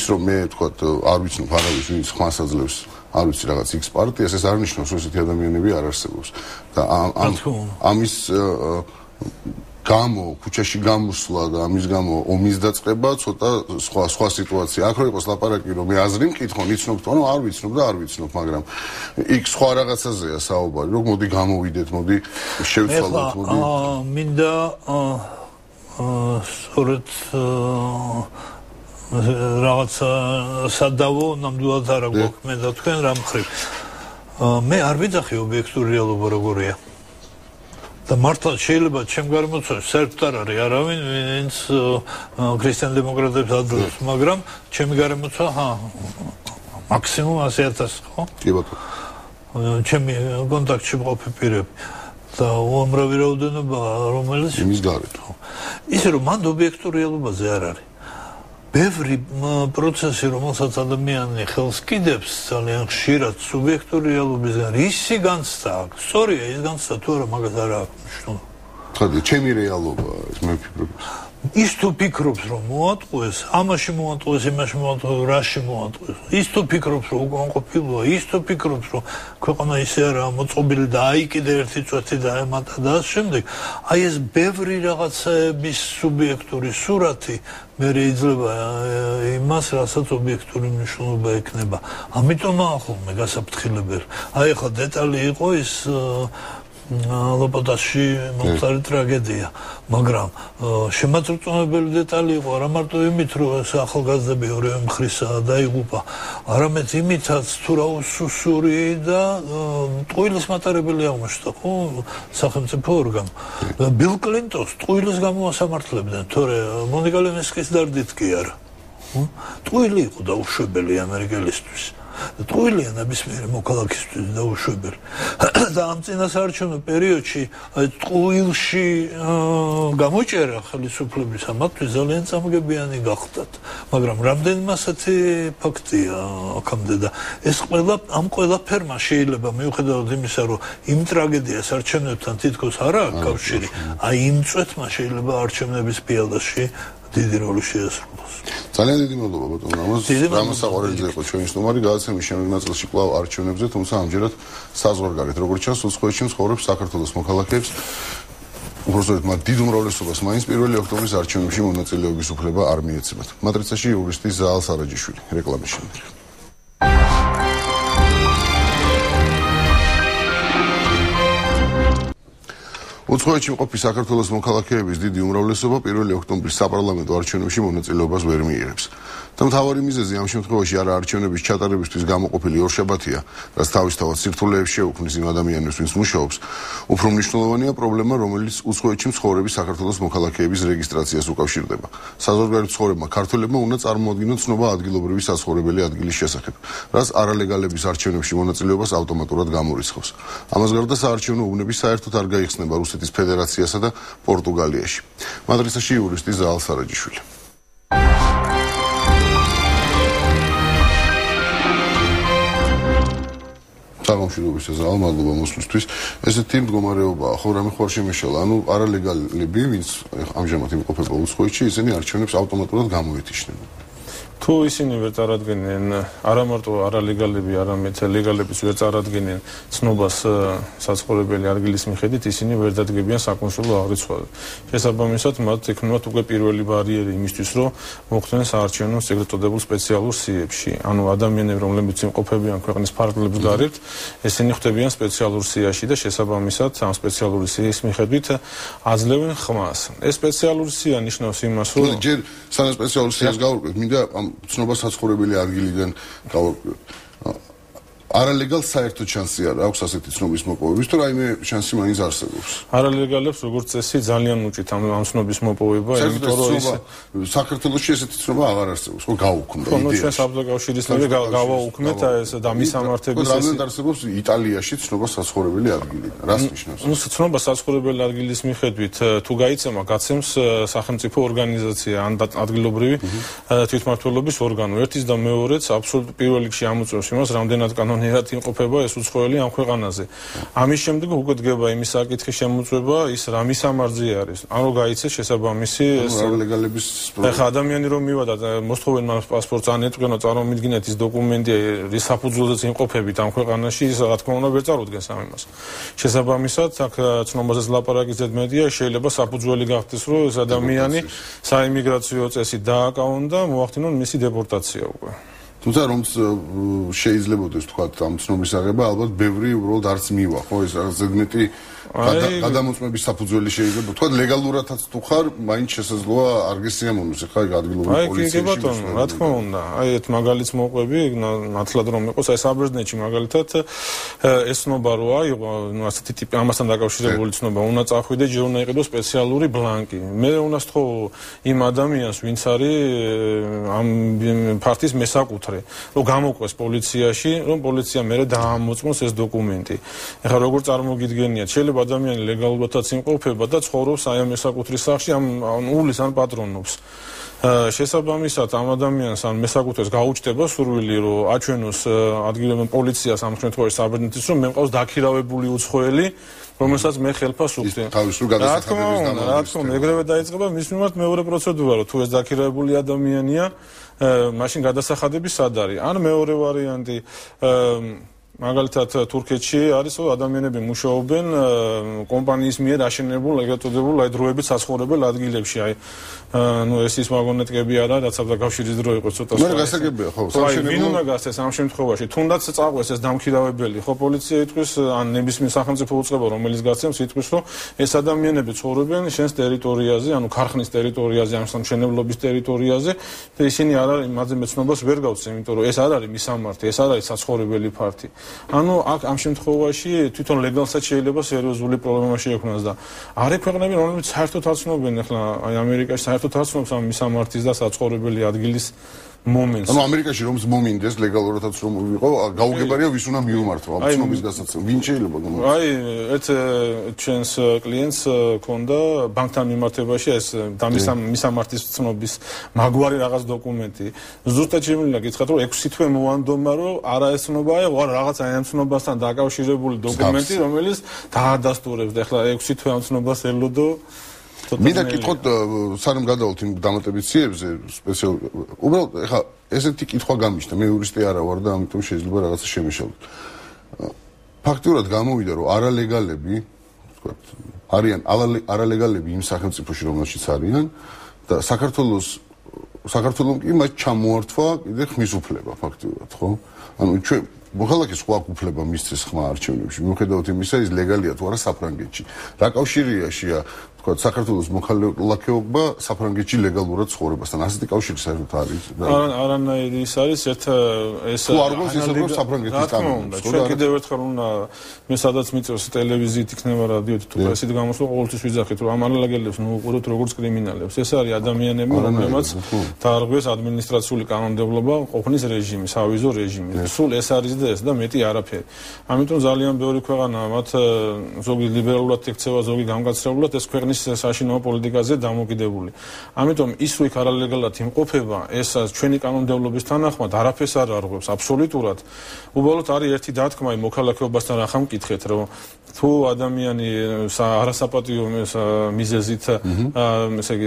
ის რომ მე თქვათ არ ვიცნობ არავის ვინც ხმას აძლევს არ ვიცი რაღაც X პარტიას ეს არ ნიშნავს რომ ესეთი ადამიანები არ არსებობს და ამის გამო ქუჩაში გამოსვლა და ამის გამო ომის დაწყება ცოტა სხვა სიტუაცია. აქ რო იყოს ლაპარაკი რომ მე აზრი მკითხო, იცნობ თუ არა, არ ვიცნობ და არ ვიცნობ, მაგრამ იქ სხვა რაღაცაზეა საუბარი, რომ მოდი გამოვიდეთ, მოდი შევცვალოთ, მოდი. მინდა სწორედ რაღაცა სადავო ნამდვილად არა გვაქვს მე და თქვენ რა მხრივ. მე არ ვიძახი ობიექტური რეალობა როგორია. და მართლა შეიძლება ჩემ გარემოცვაში საერთოდ არ არის არავინ ვინც ქრისტიან დემოკრატებს ადროს მაგრამ ჩემი გარემოცვა მაქსიმუმ 100,000 ხო? კი ბატონო. ჩემი კონტაქტში მყოფი პირები და უამრავი რაოდენობა რომელიც იმის გარეთ ისე რომ მანდ ობიექტური რეალობაზე არ არის ბევრი პროცესი რომელსაც ადამიანი ხელს კიდებს ძალიან ხშირად სუბიექტური რეალობისგან ისი განცდა აქვს სწორია ის განცდა თუ არა მაგას არ აქვს მნიშვნელობა ხოდი ჩემი რეალობა მე ვფიქრობ ის თუ ფიქრობს რომ მოატყუეს ამაში მოატყუეს იმაში მოატყუეს რაში მოატყუეს ის თუ ფიქრობს რომ უკანყოფილოა ის თუ ფიქრობს რომ ქვეყანა ისე არაა მოწყობილი და აი კიდე ერთი წვეთი დაემატა და ამ შემდეგ აი ეს ბევრი რაღაცების სუბიექტური სურათი მე იძლევა იმას რასაც ობიექტური მნიშვნელობა ექნება ამიტომ ახლა გასაფრთხილებელი აი ახლა დეტალი იყო ის ლოპოტაში მომხდარი ტრაგედია, მაგრამ შემაწვრთნებელი დეტალი იყო არა მარტო იმით, რომ ეს ახალგაზრდები ორივე მხრისაა დაიღუპა, არამედ იმითაც თუ რა უსუსური და ტყუილის მატარებელი აღმოჩნდა, ხო, სახელმწიფო ორგანო. ბილ კლინტონს ტყუილის გამოასამართლებდნენ, თორე მონიკა ლევინსკის დარდით კი არა. ტყუილი იყო დაუშვებელი ამერიკელისთვის. ტყუილია ნებისმიერი მოქალაქისთვის დაუშვებელი და ამ წინასაარჩევნო პერიოდში ტყუილში გამოჭერა ხელისუფლების ამათთვის ძალიან წამგებიანი გახდათ მაგრამ რამდენიმე ასეთი ფაქტია აქამდე და ეს ამ ყველაფერმა შეიძლება მიუხედავად იმისა რომ იმ ტრაგედიას არჩევნებთან თითქოს არ აქვს კავშირი აი იმ წვეთმა შეიძლება არჩევნების პიალაში დიდი როლი შეასრულოს. ძალიან დიდი მადლობა ბატონო რამას საყვარელიძე იყო ჩვენი სტუმარი გადაცემის შემდეგ ნაწილში კვლავ არჩევნებზე თუმცა ამჯერად საზღვარგარეთ როგორც ჩანს უცხოეთში მცხოვრებს საქართველოს მოქალაქეებს უბრალოდ მათ დიდ უმრავლესობას მაინც 1 ოქტომბრის არჩევნებში მონაწილეობის უფლება არ მიეცემათ. მატრიცაში იურისტი ზაალ სარაჯიშვილი რეკლამის შემდეგ. უცხოეთში მყოფი საქართველოს მოქალაქეების დიდი უმრავლესობა 1 ოქტომბრის საპარლამენტო არჩევნებში მონაწილეობას ვერ მიიღებს. და მთავარი მიზეზი ამ შემთხვევაში არა არჩევნების ჩატარებისთვის გამოყოფილი ორშაბათია, რაც თავისთავად სირთულეებს შეუქმნის იმ ადამიანებს, ვინც მუშაობს. უფრო მნიშვნელოვანია პრობლემა, რომელიც უცხოეთში მცხოვრები საქართველოს მოქალაქეების რეგისტრაციას უკავშირდება. საზღვარგარეთ მცხოვრებმა ქართველებმა უნდა წარმოადგინონ ცნობა ადგილობრივი საცხოვრებელი ადგილის შესახებ, რაც არალეგალების არჩევნებში მონაწილეობას ავტომატურად გამორიცხავს. ამას გარდა საარჩევნო უბნები საერთოდ არ გაიხსნება რუსეთის ფედერაციასა და პორტუგალიაში. მატრიცაში იურისტი ზაალ სარაჯიშვილი. სამშვიდობის ზაალ მადლობა მოსვლისთვის. ესეთი მდგომარეობაა, ხო რამე ხوار შემეშალა, ანუ არალეგალები, ვინც ამჟამად იმყოფება უცხოეთში, ისინი არჩევნებს ავტომატურად გამოეთიშნენ. თუ ისინი ვერ წარადგენენ არა მარტო არალეგალები, არამედ ლეგალებიც ვერ წარადგენენ ცნობას საცხოვრებელი ადგილის მიხედვით, ისინი ვერ დადგებიან საკონსულო აღრიცხვაზე. შესაბამისად, მათ ექნებათ უკვე პირველი ბარიერი იმისთვის, რომ მოხვდნენ საარჩევნო ეგრეთ წოდებულ სპეციალურ სიებში. ანუ ადამიანები, რომლებიც იმყოფებიან ქვეყნის ფარგლებს გარეთ, ესენი ხვდებიან სპეციალურ სიაში და შესაბამისად, ამ სპეციალური სიის მიხედვით აძლევენ ხმას. ეს სპეციალური სია ნიშნავს იმას, რომ ჯერ სანამ სპეციალურ სიას გავურკვევთ, მინდა ამ ცნობა საცხოვრებელი ადგილიდან გავურკვევთ. არალეგალ საერთოდ შანსი არ აქვს ასეთი ცნობის მოპოვების, თუ რაიმე შანსი მაინც არსებობს. არალეგალებს როგორც წესი ძალიან უჭით ამ ცნობის მოპოვება, იმიტომ რომ საქართველოში ესეთი ცნობა აღარ არსებობს, ხო გაუქმდა იდეა. ხო, ჩვენ საბჭოთა გავაუქმეთ ეს და მისამართების ეს. რამდენად არსებობს იტალიაში ცნობა საცხოვრებელი ადგილიდან? რას ნიშნავს? ნუ ცნობა საცხოვრებელი ადგილის მიხედვით თუ გაიცემა, გაცემს სახელმწიფო ორგანიზაცია ან ადგილობრივი თვითმმართველობის ორგანო. ერთის და მეორეც აბსოლუტურად პირველ რიგში ამოწევს იმას, რამდენად კანონიერად იმყოფება ეს უცხოელი ამ ქვეყანაზე. ამის შემდეგ უკვე დგება იმის საკითხის შემოწმება, ის რა მისამართზე არის. ან რო გაიცეს შესაბამისი ეს არალეგალების ეხა ადამიანი რომ მივადა მოსთხოვენ მას პასპორტს ან ეტყვიანო წარმომიდგინეთ ის დოკუმენტი რის საფუძველზეც იმყოფებით ამ ქვეყანაში, ის რა თქმა უნდა ვერ წარუდგენს ამ იმას. შესაბამისად, აქ ცნობაზეც ლაპარაკი ზედმეტია, შეიძლება საფუძველი გახდეს, რომ ეს ადამიანი საიმიგრაციო წესით დააკავონ და მოახდინონ მისი დეპორტაცია უკვე. თუმცა რომ შეიძლებაოდეს თქვა ამ ცნობის აღება, ალბათ ბევრი უბრალოდ არც მივა, ხო, ეს რაღაც ზედმეტი გადამოწმების საფუძველი შეიძლება თქვა ლეგალურადაც თუ ხარ, მაინც შესაძლოა არ გესიამოვნოს ხა ადგილობრივი პოლიციაში. კი ბატონო, რა თქმა უნდა. ეს მაგალითს მოყვები, ნათლად რომ იყოს, აი საბერძნეთში მაგალითად ეს ცნობა რო აიღო, ნუ ასეთი ტიპი ამასთან დაკავშირებული ცნობა, უნდა წახვიდე ჯერ უნდა იყიდო სპეციალური ბლანკი. მე უნდა სთხოვ იმ ადამიანს, ვინც არის ამ ფაქტის მესაკუთრე, რომ გამოყვეს პოლიციაში, რომ პოლიცია მერე დაამოწმოს ეს დოკუმენტი. ეხლა როგორ წარმოგიდგენიათ, შეიძლება ადამიანი ლეგალურადაც იმყოფება და ცხოვრობს აი ამ მესაკუთრის სახლში, ამ უვლის ან პატრონობს. შესაბამისად ამ ადამიანს ან მესაკუთრეს გაუჩნდება სურვილი, რომ აჩვენოს ადგილობრივ პოლიციას ამ შემთხვევაში საბერძნეთის, რომ მე მყავს დაქირავებული უცხოელი, რომელსაც მე ხელფას უხდე. რა თქმა უნდა, ეგრევე დაიწყება მის მიმართ მეორე პროცედურა, რომ თუ ეს დაქირავებული ადამიანია, მაშინ გადასახადები სად არის? ან მეორე ვარიანტი მაგალითად თურქეთში არის რომ ადამიანები მუშაობენ კომპანიის მიერ აშენებულ ეგრეთ წოდებულ აი დროებით საცხოვრებელ ადგილებში აი ნუ ეს ის ვაგონეტკები არა რაც საბჭოთა დრო იყო ცოტა მე გასაგებია ხო სამშენებლო ვინ უნდა გასცეს ამ შემთხვევაში თუნდაც წაყვეს ეს დამქირავებელი ხო პოლიცია იტყვის ან ნებისმიერ სახელმწიფო უწყება რომელიც გასცემს იტყვის რომ ეს ადამიანები ცხოვრობენ შენს ტერიტორიაზე ანუ ქარხნის ტერიტორიაზე ამ სამშენებლობის ტერიტორიაზე და ისინი არ არის მათზე მეცნობას ვერ გავცემ იმიტომ რომ ეს არ არის მისამართი ეს არ არის საცხოვრებელი ფართი ანუ აქ ამ შემთხვევაში თვითონ ლეგალსაც შეიძლება სერიოზული პრობლემა შეექმნას და არის ქვეყნები რომლებიც საერთოდ არ ცნობენ ახლა აი ამერიკაში საერთოდ არ ცნობს ამ მისამართის და საცხოვრებელი ადგილის მომენტს. ანუ ამერიკაში რომს მომინდეს ლეგალურადაც რომ ვიყო, გაუგებარია ვის უნდა მიუმართო ამ ცნობის გასაცემ. ვინ შეიძლება გმოწმოს? აი, ერთ ჩვენს კლიენტს ქონდა ბანკთან მიმართებაში ეს მისამართის ცნობის მაგვარი რაღაც დოკუმენტი. ზუსტად შემიძლია გითხრათ რომ 6 თვე მოანდომა რომ არა ეს ცნობა აიღო, არა რაღაც აი ამ ცნობასთან დაკავშირებული დოკუმენტი, რომელიც დაადასტურებს და ახლა 6 თვე ამ ცნობას ელოდო მინდა კითხოთ სანამ გადავთ იმ დამატებით სიებზე სპეციალ უბრალოდ ეხა ესეთი კითხვა გამიშთა მე იურისტი არა ვარ და ამიტომ შეიძლება რაღაცა შემეშალოთ ფაქტურად გამოვიდა რომ არალეგალები თქვა არიან არალეგალები იმ სახელმწიფოში რომელშიც არიან და საქართველოს კი მათ ჩამოართვა კიდე ხმის უფლება ფაქტურად ხო ანუ ჩვენ მოხალხეს სხვა უფლება მისცეს ხმა არჩევნებში მიუხედავად იმისა ის ლეგალია თუ არა საფრანგეთში რა კავშირიაშია თქვა საქართველოს მოქალაქეობა საფრანგეთში ლეგალურად ცხოვრებასთან ასეთი კავშირი საერთოდ არის არანაირი ის არის ერთ ეს თუ არ გვაქვს ესა რომ საფრანგეთის სტანდარტი ჩვენ კიდევ ერთხელ უნდა მე სადაც მიწევს ტელევიზიით იქნება რადიოთი თუ პრესით გამოსვლა ყოველთვის ვიძახით რომ ამ არალეგალებს ნუ უყუროთ როგორც კრიმინალებს ეს არის ადამიანები რომლებმაც დაარღვიეს ადმინისტრაციული კანონმდებლობა ყოფნის რეჟიმი სავიზო რეჟიმი სულ ეს არის და ეს და მეტი არაფერი ამიტომ ძალიან ბევრი ქვეყანა მათ ზოგი ლიბერალურად ექცევა ზოგი გამკაცრებულად ეს ქვეყნის საშინაო პოლიტიკაზე დამოკიდებული. ამიტომ ის რო იქ არალეგალად იმყოფება, ეს ჩვენი კანონმდებლობის თანახმად არაფერს არ არღვევს აბსოლუტურად. უბრალოდ არის ერთი დათქმა მოქალაქეობასთან ახლა მკითხეთ, რომ თუ ადამიანი არასაპატიო მიზეზით, ესე იგი,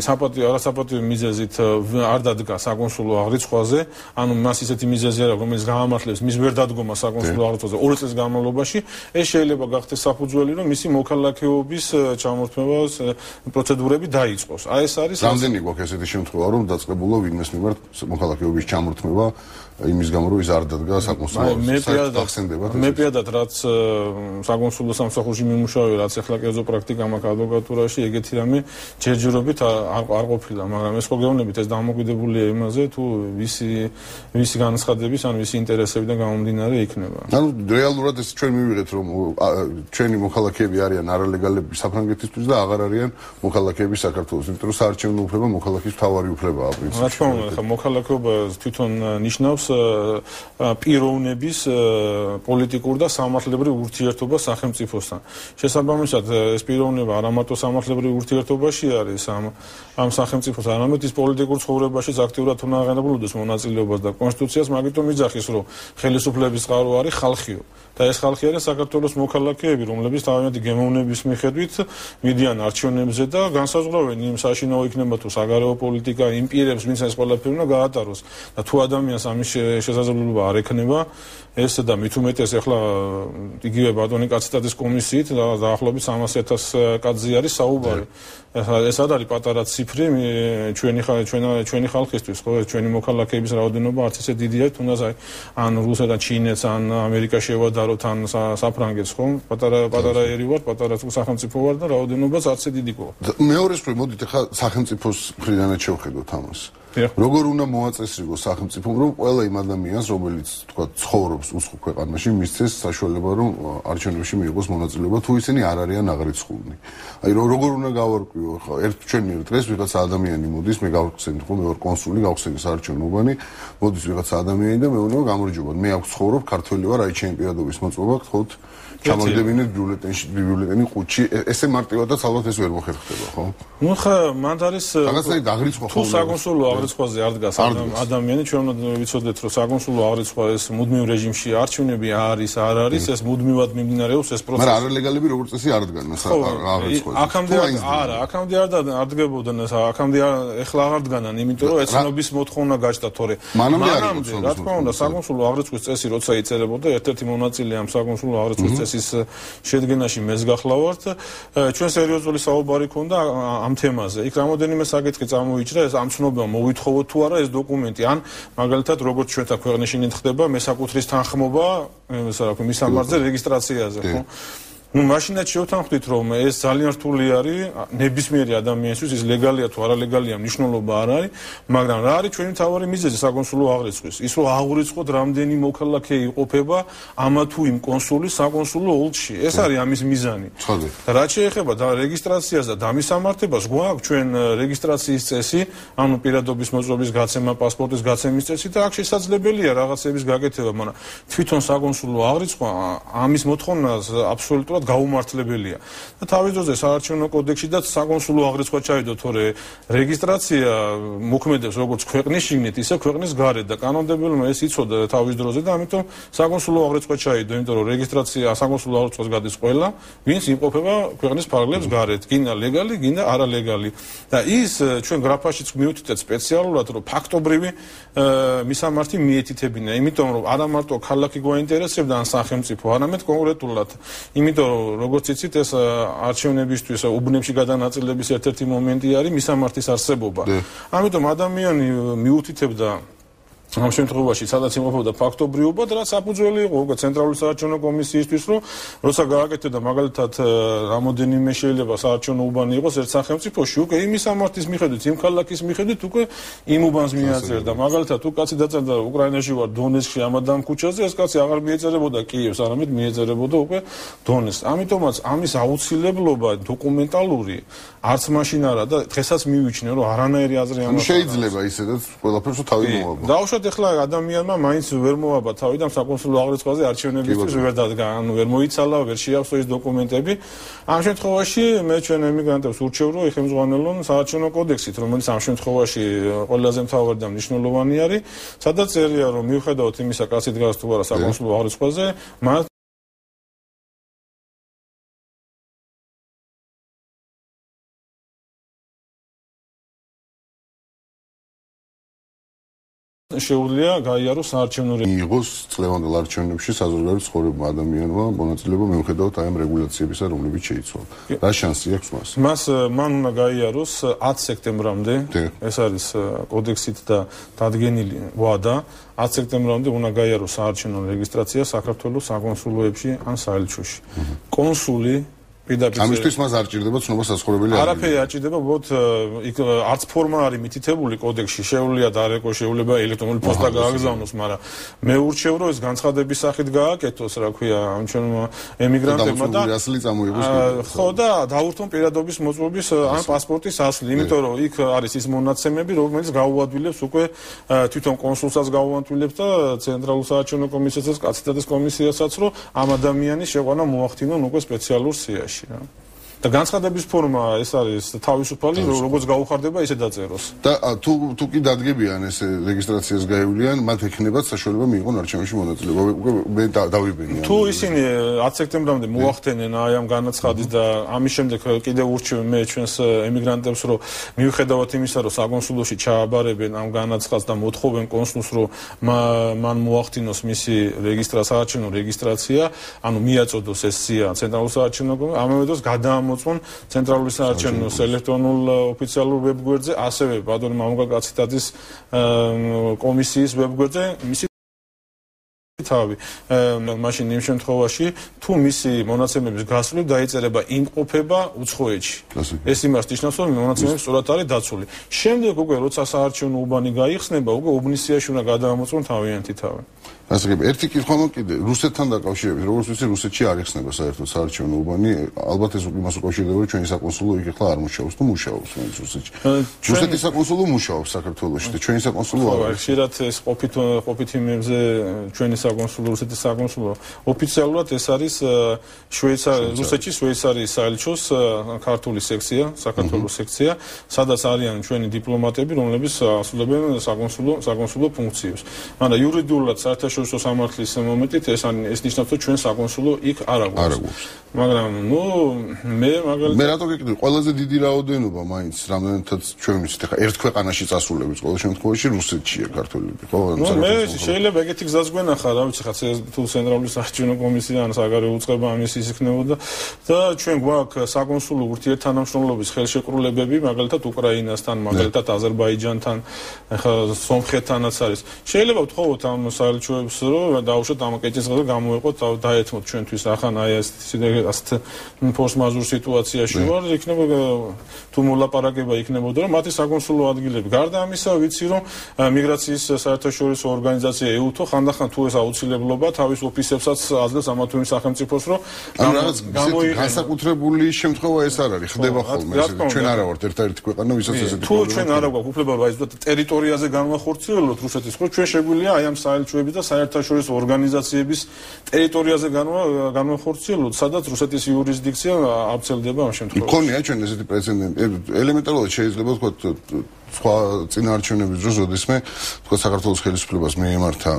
არასაპატიო მიზეზით არ დადგა საკონსულო აღრიცხვაზე, ანუ მას ისეთი მიზეზი არა, რომელიც გაამართლებს მის ვერ დადგომა საკონსულო აღრიცხვაზე 2 წლის განმავლობაში, ეს შეიძლება გახდეს საფუძველი, რომ მისი მოქალაქეობის ჩამორთმევას პროცედურები დაიწყოს. აი ეს არის რამდენი გვაქვს ესეთი შემთხვევა, რომ დაწყებულა ვინმეს მიმართ მოქალაქეობის ჩამორთმევა იმის გამო, რომ ის არ დადგა საკონსულო აღრიცხვაზე. მე პირადად რაც საკონსულო სამსახურში მიმუშავე, რაც ახლა კერძო პრაქტიკა მაქვს ადვოკატურაში, ეგეთი რამე ჯერჯერობით არ ყოფილა, მაგრამ ეს პროგრამებით ეს დამოკიდებულია იმაზე, თუ ვისი განცხადების ან ვისი ინტერესებიდან გამომდინარე იქნება. ანუ რეალურად ეს ჩვენ მივიღეთ, რომ ჩვენი მოქალაქეები არიან არალეგალები საფრანგეთისთვის და აღარ არიან მოქალაქეები საქართველოს, იმიტომ რომ საარჩევნო უფლება მოქალაქის მთავარი უფლებაა პრინციპში. რა თქმა უნდა, ხა მოქალაქეობა თვითონ ნიშნავს პიროვნების პოლიტიკურ და სამართლებრივ ურთიერთობას სახელმწიფოსთან. შესაბამისად, ეს პიროვნება არა მარტო სამართლებრივ ურთიერთობაში არის ამ სახელმწიფოს, არამედ ის პოლიტიკურ ცხოვრებაშიც აქტიურად უნდა აღენებულდეს მონაწილეობას და კონსტიტუციას მაგიტომ იძახის, რომ ხელისუფლების წყარო არის ხალხიო. და ეს ხალხი არის საქართველოს მოქალაქეები, რომლებიც თავიანთი გემოვნების მიხედვით მიდიან არჩევნებზე და განსაზღვრავენ იმ საშინაო იქნება თუ საგარეო პოლიტიკა იმ პირებს, ვინც ეს ყველაფერი უნდა გაატაროს. და თუ ადამიანს ამის შესაძლებლობა არ ექნება, ეს და მით უმეტეს ახლა იგივე ბატონი კაციტაძის კომისიით დაახლოებით 300,000 კაცზე არის საუბარი. ეს არ არის პატარა ციფრი ჩვენი ხალხისთვის, ხო, ჩვენი მოქალაქეების რაოდენობა არც ისე დიდია, თუნდაც ან რუსეთს ან ჩინეთს ან ამერიკას შევადაროთ ან საფრანგეთს, ხო? პატარა ერი ვარ, პატარა სახელმწიფო ვარ და რაოდენობაც არც ისე დიდი ყო. მეორე მხრივ მოდით ახლა სახელმწიფოს მხრიდანაც შევხედოთ ამას. როგორ უნდა მოაწესრიგოს სახელმწიფომ, რომ ყველა იმ ადამიანს, რომელიც თქვა ცხოვრობს უცხო ქვეყანაში, მისცეს საშუალება, რომ არჩევნებში მიიღოს მონაწილეობა, თუ ისინი არ არიან აღრიცხულნი. აი როგორ უნდა გავარკვიო, ხო, ჩვენ დღეს ვიღაცა ადამიანი მოდის, მე გავხსენით, ხო, მე ვარ კონსული, გავხსენით საარჩევნოვანი, მოდის ვიღაცა ადამიანი და მე უნდა გამარჯობა, მე აქ ცხოვრობ, ქართველი ვარ, აი ჩემი პირადობის მოწყობა, გთხოვთ ჩამოვიდებინეთ ბიულეტენი ყუთში, ესე მარტივადაც ალბათ ეს ვერ მოხერხდება, ხო? ნუ ხა მანდ არის რაღაცნაირად აღრიცხვა თუ საკონსულო აღრიცხვაზე არ დგას ადამიანი, ჩვენ უნდა ვიცოდეთ, რომ საკონსულო აღრიცხვა ეს მუდმივ რეჟიმში არჩევნები არის, არ არის, ეს მუდმივად მიმდინარეობს ეს პროცესი. მაგრამ არალეგალები როგორც წესი არ დგან აღრიცხვაზე. აქამდე არ დგებოდნენ, აქამდე ეხლა აღარ დგანან, იმიტომ რომ ეცნობის მოთხოვნა გაჩნდა თორე. მანამდე რა თქმა უნდა, საკონსულო აღრიცხვის წესი როცა იწერებოდა, ერთ-ერთი მონაწილე ამ საკონსულო აღრიცხვის წესის შედგენაში მეც გახლავართ. ჩვენ სერიოზული საუბარი ქონდა ამ თემაზე. იქ რამოდენიმე საკითხი წამოიჭრა, ეს ამ ცნობამ მოვითხოვოთ თუ არა ეს დოკუმენტი, ან მაგალითად როგორც ჩვენთან ქვეყნის ხდება მესაკუთრის თანხმობა, ესე რა ქვია, მის სამართზე რეგისტრაციაზე, ხო? ნუ მაშინაც შევთანხმდით, რომ ეს ძალიან რთული არის ნებისმიერი ადამიანისთვის, ის ლეგალია თუ არალეგალია, მნიშვნელობა არ არის, მაგრამ რა არის ჩვენი მთავარი მიზეზი საკონსულო აღრიცხვის? ის რომ აღურიცხოთ რამდენი მოქალაქე იყოფება ამა თუ იმ კონსულის საკონსულო ოლქში. ეს არის ამის მიზანი. და რაც შეეხება რეგისტრაციას და დამისამართებას, გვაქვს ჩვენ რეგისტრაციის წესი, ანუ პირადობის მოწყობის გაცემა, პასპორტის გაცემის წესი და აქ შესაძლებელია რაღაცების გაკეთება, მაგრამ თვითონ საკონსულო აღრიცხვა ამის მოთხოვნას აბსოლუტურად გაუმართლებელია. და თავის დროზე საარჩევნო კოდექსში და საკონსულო აღრიცხვა ჩაიდო, თორე რეგისტრაცია მოქმედებს როგორც ქვეყნის შიგნით, ისე ქვეყნის გარეთ და კანონმდებელმა ეს იცოდა თავის დროზე და ამიტომ საკონსულო აღრიცხვა ჩაიდო, იმიტომ რომ რეგისტრაცია საკონსულო აღრიცხვას გადის ყველა, ვინც იმყოფება ქვეყნის ფარგლებს გარეთ, გინდა ლეგალი, გინდა არალეგალი. და ის ჩვენ გრაფაშიც მივუთითეთ სპეციალურად, რომ ფაქტობრივი მისამართი მიეთითებინა, იმიტომ რომ არა მარტო ქალაქი გვაინტერესებდა ან სახელმწიფო, არამედ კონკრეტულად, იმიტომ როგორც იცით, ეს არჩევნებისთვის უბნებში გადანაწილების ერთ-ერთი მომენტი არის მისამართის არსებობა. ამიტომ ადამიანი მიუთითებდა ამ შემთხვევაში, სადაც იმყოფებოდა ფაქტობრიობა და რაც საფუძველი იყო უკვე ცენტრალური საარჩევნო კომისიისთვის, რომ როცა გააკეთებდა მაგალითად რამოდენიმე შეიძლება საარჩევნო უბანი იყოს ერთ სახელმწიფოში, უკვე იმ მისამართის მიხედვით, იმ ქალაქის მიხედვით უკვე იმ უბანს მიაწერდა. მაგალითად, თუ კაცი დაწერდა უკრაინაში ვარ დონეცკში ამადამ ქუჩაზე, ეს კაცი აღარ მიეწერებოდა კიევს, არამედ მიეწერებოდა უკვე დონეცკს. ამიტომაც ამის აუცილებლობა დოკუმენტალური არც მაშინ არა და დღესაც მივიჩნე, რომ არანაირი აზრი არ მაქვს. შეიძლება ისედაც ყველაფერს თავი მოაბა. დაუშვათ ეხლა ადამიანმა მაინც ვერ მოაბა თავი და საკონსულო აღრიცხვაზე არჩევნებისთვის ვერ დადგა, ანუ ვერ მოიცალა, ვერ შეავსო ის დოკუმენტები. ამ შემთხვევაში მე ჩვენ ემიგრანტებს ურჩევ, რომ ეხემზღვანელონ საარჩევნო კოდექსით, რომელიც ამ შემთხვევაში ყველაზე მთავარი და მნიშვნელოვანი არის, სადაც წერია, რომ მიუხედავად იმისა, კაცი დგას თუ არა საკონსულო აღრიცხვაზე, შეუძლია გაიაროს საარჩევნო მიიღოს წლევანდელ არჩევნებში საზოგადოებრივ ცხოვრებმა ადამიანმა მონაწილეობა მიუხედავად აი ამ რეგულაციებისა, რომლებიც შეიცვალა. რა შანსი აქვს მას? მან უნდა გაიაროს 10 სექტემბრამდე. ეს არის კოდექსით და დადგენილი ვადა. 10 სექტემბრამდე უნდა გაიაროს საარჩევნო რეგისტრაცია საქართველოს საკონსულოებში ან საელჩოში. კონსული ამისთვის მას არ ჭირდება ცნობა საცხოვრებელი ადგილი. არაფერი არ ჭირდება, უბრალოდ იქ არც ფორმა არის მითითებული კოდექსში, შეუძლია დარეკო, შეუძლია ელექტრონული პოსტა გააგზავნოს, მაგრამ მე ურჩევ, რომ ეს განცხადების სახით გააკეთოს, რა ქვია, ამ ჩვენმა ემიგრანტებმა და ასლი წამოიღოს. ხო და დაურთონ პირადობის მოწმობის ან პასპორტის ასლი, იმიტომ რომ იქ არის ის მონაცემები, რომელიც გაუადვილებს უკვე თვითონ კონსულსაც გაუადვილებს და ცენტრალურ საარჩევნო კომისიასაც, კაცდადის კომისიასაც, რომ ამ ადამიანის შეყვანა მოახდინონ უკვე სპეციალურ სიაში. და განცხადების ფორმა ეს არის თავისუფალი, როგორც გაუხარდება, ისე დაწეროს. და თუ კი დადგებიან ეს რეგისტრაციას გაივლიან, მათ ექნებათ საშუალება მიიღონ არჩევნებში მონაწილეობა. მე დავიბენია. თუ ისინი 10 სექტემბრამდე მოახდენენ აი ამ განაცხადის და ამის შემდეგ კიდევ ურჩევ მე ჩვენს ემიგრანტებს, რომ მიუხედავად იმისა, რომ საკონსულოში ჩააბარებენ ამ განაცხადს და მოთხოვენ კონსულს, რომ მან მოახდინოს მისი საარჩევნო რეგისტრაცია, ანუ მიაწოდოს ეს სია ცენტრალურ საარჩევნო კომისიას, ამავე დროს გადაამოწმონ ცენტრალური საარჩევნოს ელექტრონულ ოფიციალურ ვებგვერდზე, ასევე ბატონი მამუკაკაციტაძის კომისიის ვებგვერდზე მისი თავი. მაშინ იმ შემთხვევაში, თუ მისი მონაცემების გასვლით დაიწერება იმყოფება უცხოეთში. ეს იმას ნიშნავს, რომ მონაცემები სწორად არის დაცული. შემდეგ უკვე როცა საარჩევნო უბანი გაიხსნება, უკვე უბნისიაში უნდა გადაამოწმონ თავიანთი თავი. ასე კი, ერთი კითხვა მოკიდე, რუსეთთან დაკავშირებით, როგორც ვიცი, რუსეთში არ იხსნება საერთოდ საარჩევნო უბანი, ალბათ ეს იმას უკავშირდება, რომ ჩვენი საკონსულო იქ ახლა არ მუშაობს, თუ მუშაობს რუსეთში. რუსეთის საკონსულო მუშაობს საქართველოში და ჩვენი საკონსულო არ. ხშირად ეს ყოფით იმებზე ჩვენი საკონსულო, რუსეთის საკონსულო ოფიციალურად ეს არის რუსეთში შვეიცარიის საელჩოს ქართული სექცია, საქართველოს სექცია, სადაც არიან ჩვენი დიპლომატები, რომლებიც ასრულებენ საკონსულო ფუნქციებს. მაგრამ იურიდიულად საერთაშორისო სამართლის მომენტით ეს ნიშნავს, რომ ჩვენ საკონსულო იქ არ აგვაქვს. მაგრამ მე რატო გეკითხე, ყველაზე დიდი რაოდენობა მაინც რამდენადაც ჩვენ ვიცით, ახლა ერთ ქვეყანაში წასულების ყოველ შემთხვევაში რუსეთშია ქართველები, ხო? მე შეიძლება ეგეთი გზაც გვენახა, რა ვიცი, ხა თუ ცენტრალური საარჩევნო კომისია ან საგარეო უწყება ამის ის იქნებოდა და ჩვენ გვაქვს საკონსულო ურთიერთთანამშრომლობის ხელშეკრულებები, მაგალითად უკრაინასთან, მაგალითად აზერბაიჯანთან, ახლა სომხეთთანაც არის. შეიძლება ვთხოვოთ ამ საელჩოებს, რომ დაუშვათ ამ კეთილსა გამოეყოთ, დაეთმოთ ჩვენთვის ახან აი ასეთ ფორს-მაჟორ სიტუაციაში ვარ, იქნება თუ მოლაპარაკება იქნებოდა, რომ მათი საკონსულო ადგილები. გარდა ამისა, ვიცი, რომ მიგრაციის საერთაშორისო ორგანიზაცია EUTO ხანდახან თუ ეს აუცილებლობა თავის ოფისებსაც აძლევს ამა თუ იმ სახელმწიფოს, რომ განსაკუთრებული შემთხვევა ეს არ არის, ხდება ხოლმე ეს. ჩვენ არა ვართ ერთ-ერთი ქვეყანა, ვისაც ესეთი თუ ჩვენ არა გვაქვს უფლება, რომ აი ტერიტორიაზე განვახორციელოთ რუსეთის ხო, ჩვენ შეგვიძლია აი ამ საელჩოების და საერთაშორისო ორგანიზაციების ტერიტორიაზე განვახორციელოთ, სადაც რუსეთის იურისდიქცია აბცელდება ამ შემთხვევაში. მქონია ჩვენ ესეთი პრეცედენტი. ელემენტარულად შეიძლება ვთქვათ სხვა წინაარჩევნების დროს, როდესმე თქვა საქართველოს ხელისუფლებას მიემართა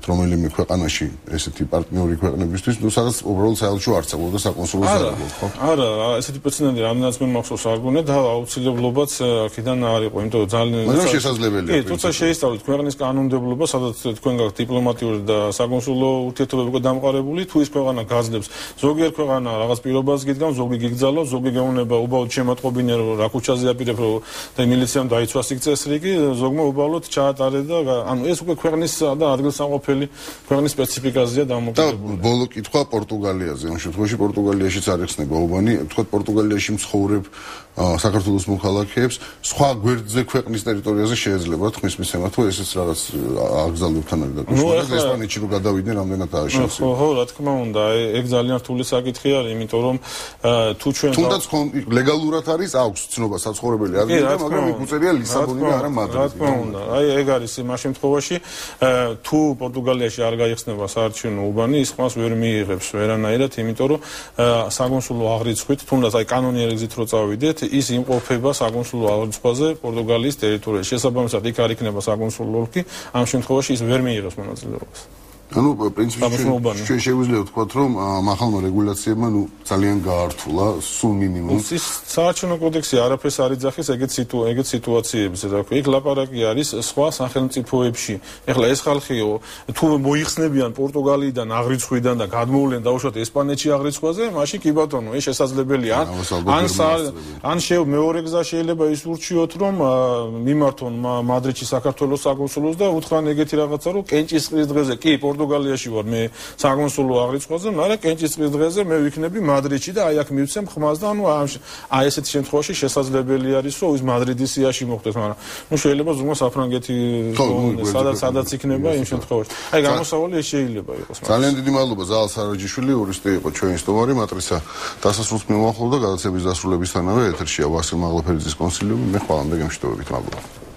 რომელიმე ქვეყანაში ესეთი პარტნიორი ქვეყნებისთვის, სადაც უბრალოდ საელჩო არ წავიდა საკონსულო საერთოდ, ხო? არა, ესეთი პრეცედენტი რამდენიც მე მახსოვს არ გქონია და აუცილებლობაც აქედან არ იყო, იმიტომ რომ ძალიან შესაძლებელია. კი, თუმცა შეისწავლეთ ქვეყნის კანონმდებლობა, სადაც თქვენ გაქვთ დიპლომატიური და საკონსულო ურთიერთობები უკვე დამყარებული, თუ ის ქვეყანა გაძლევს ზოგიერთ ქვეყანა რაღაც პირობას გიდგამს, ზოგი გიგზავნოს, ზოგი გეუბნება უბრალოდ შემატყობინე რომ რა ქუჩაზე აპირებ რომ და მილიციამ დაიცვას იქ წესრიგი, ზოგმა უბრალოდ ჩაატარე და ანუ ეს უკვე ქვეყნის და ადგილსამყოფელი ქვეყნის სპეციფიკაზეა დამოკიდებული. და ბოლო კითხვა პორტუგალიაზე. ამ შემთხვევაში პორტუგალიაშიც არ ეხსნება უბანი, თქვა პორტუგალიაში მცხოვრებ საქართველოს მოქალაქეებს სხვა გვერდზე ქვეყნის ტერიტორიაზე შეიძლება თქმის მიცემა, თუ ესეც რაღაც აგზავნებთან არის დაკავშირებული. ესპანეთში რო გადავიდნენ, რამდენად არის შანსი? ხო, რა თქმა უნდა, ეგ ძალიან რთული საკითხი არის, იმიტომ რომ თუ ჩვენ თუნდაც ლეგალურად არის აქვს ცნობა საცხოვრებელი ადგილი, მაგრამ იქ უწერია ლისაბონი და არა მადრიდი. რა თქმა უნდა, აი ეგ არის იმ შემთხვევაში, თუ პორტუგალიაში არ გაიხსნება საარჩევნო უბანი, ის ხმას ვერ მიიღებს ვერანაირად, იმიტომ რომ საკონსულო აღრიცხვით, თუნდაც აი კანონიერი გზით რო წავიდეთ, ის იმყოფება საკონსულო აღრიცხვაზე პორტუგალიის ტერიტორიაში. შესაბამისად, იქ არ იქნება საკონსულო ოლქი, ამ შემთხვევაში ის ვერ მიიღებს მონაწილეობას. ანუ პრინციპში ჩვენ შეგვიძლია ვთქვათ, რომ მაღალმა რეგულაციებმა ძალიან გაართულა სულ მინიმუმს. ის საარჩევნო კოდექსი არაფერს არ იძახის ეგეთ სიტუაციებზე, რა ქვია. იქ ლაპარაკი არის სხვა სახელმწიფოებში. ეხლა ეს ხალხიო თუ მოიხსნებიან პორტუგალიიდან, აღრიცხვიდან და გადმოვლენ დაუშვათ ესპანეთში აღრიცხვაზე, მაშინ კი ბატონო, ეს შესაძლებელია. ან მეორე გზა შეიძლება ის ურჩიოთ, რომ მიმართონ მადრიდში საქართველოს საკონსულოს და უთხრან ეგეთი რაღაცა, რომ კენჭისყრის დღეზე კი პორტუგალიაში ვარ მე საკონსულო აღრიცხვაზე, მაგრამ კენჭისყრის დღეზე მე ვიქნები მადრიდში და აი აქ მივცემ ხმას და ანუ აი ესეთი შემთხვევაში შესაძლებელი არის, რომ ის მადრიდის სიაში მოხდეს, მაგრამ შეიძლება ზოგმა საფრანგეთი სადაც იქნება იმ შემთხვევაში. აი გამოსავალი ეს შეიძლება იყოს. ძალიან დიდი მადლობა ზაალ სარაჯიშვილი, იურისტი იყო ჩვენი სტუმარი, მატრიცა დასასრულს მიმოახლოვდა გადაცემის დასრულებისთანავე ეთერშია ვასილ მაღლაფერიძის კონსილიუმი. მე ხვალამდე გემშვიდობებით, მადლობა.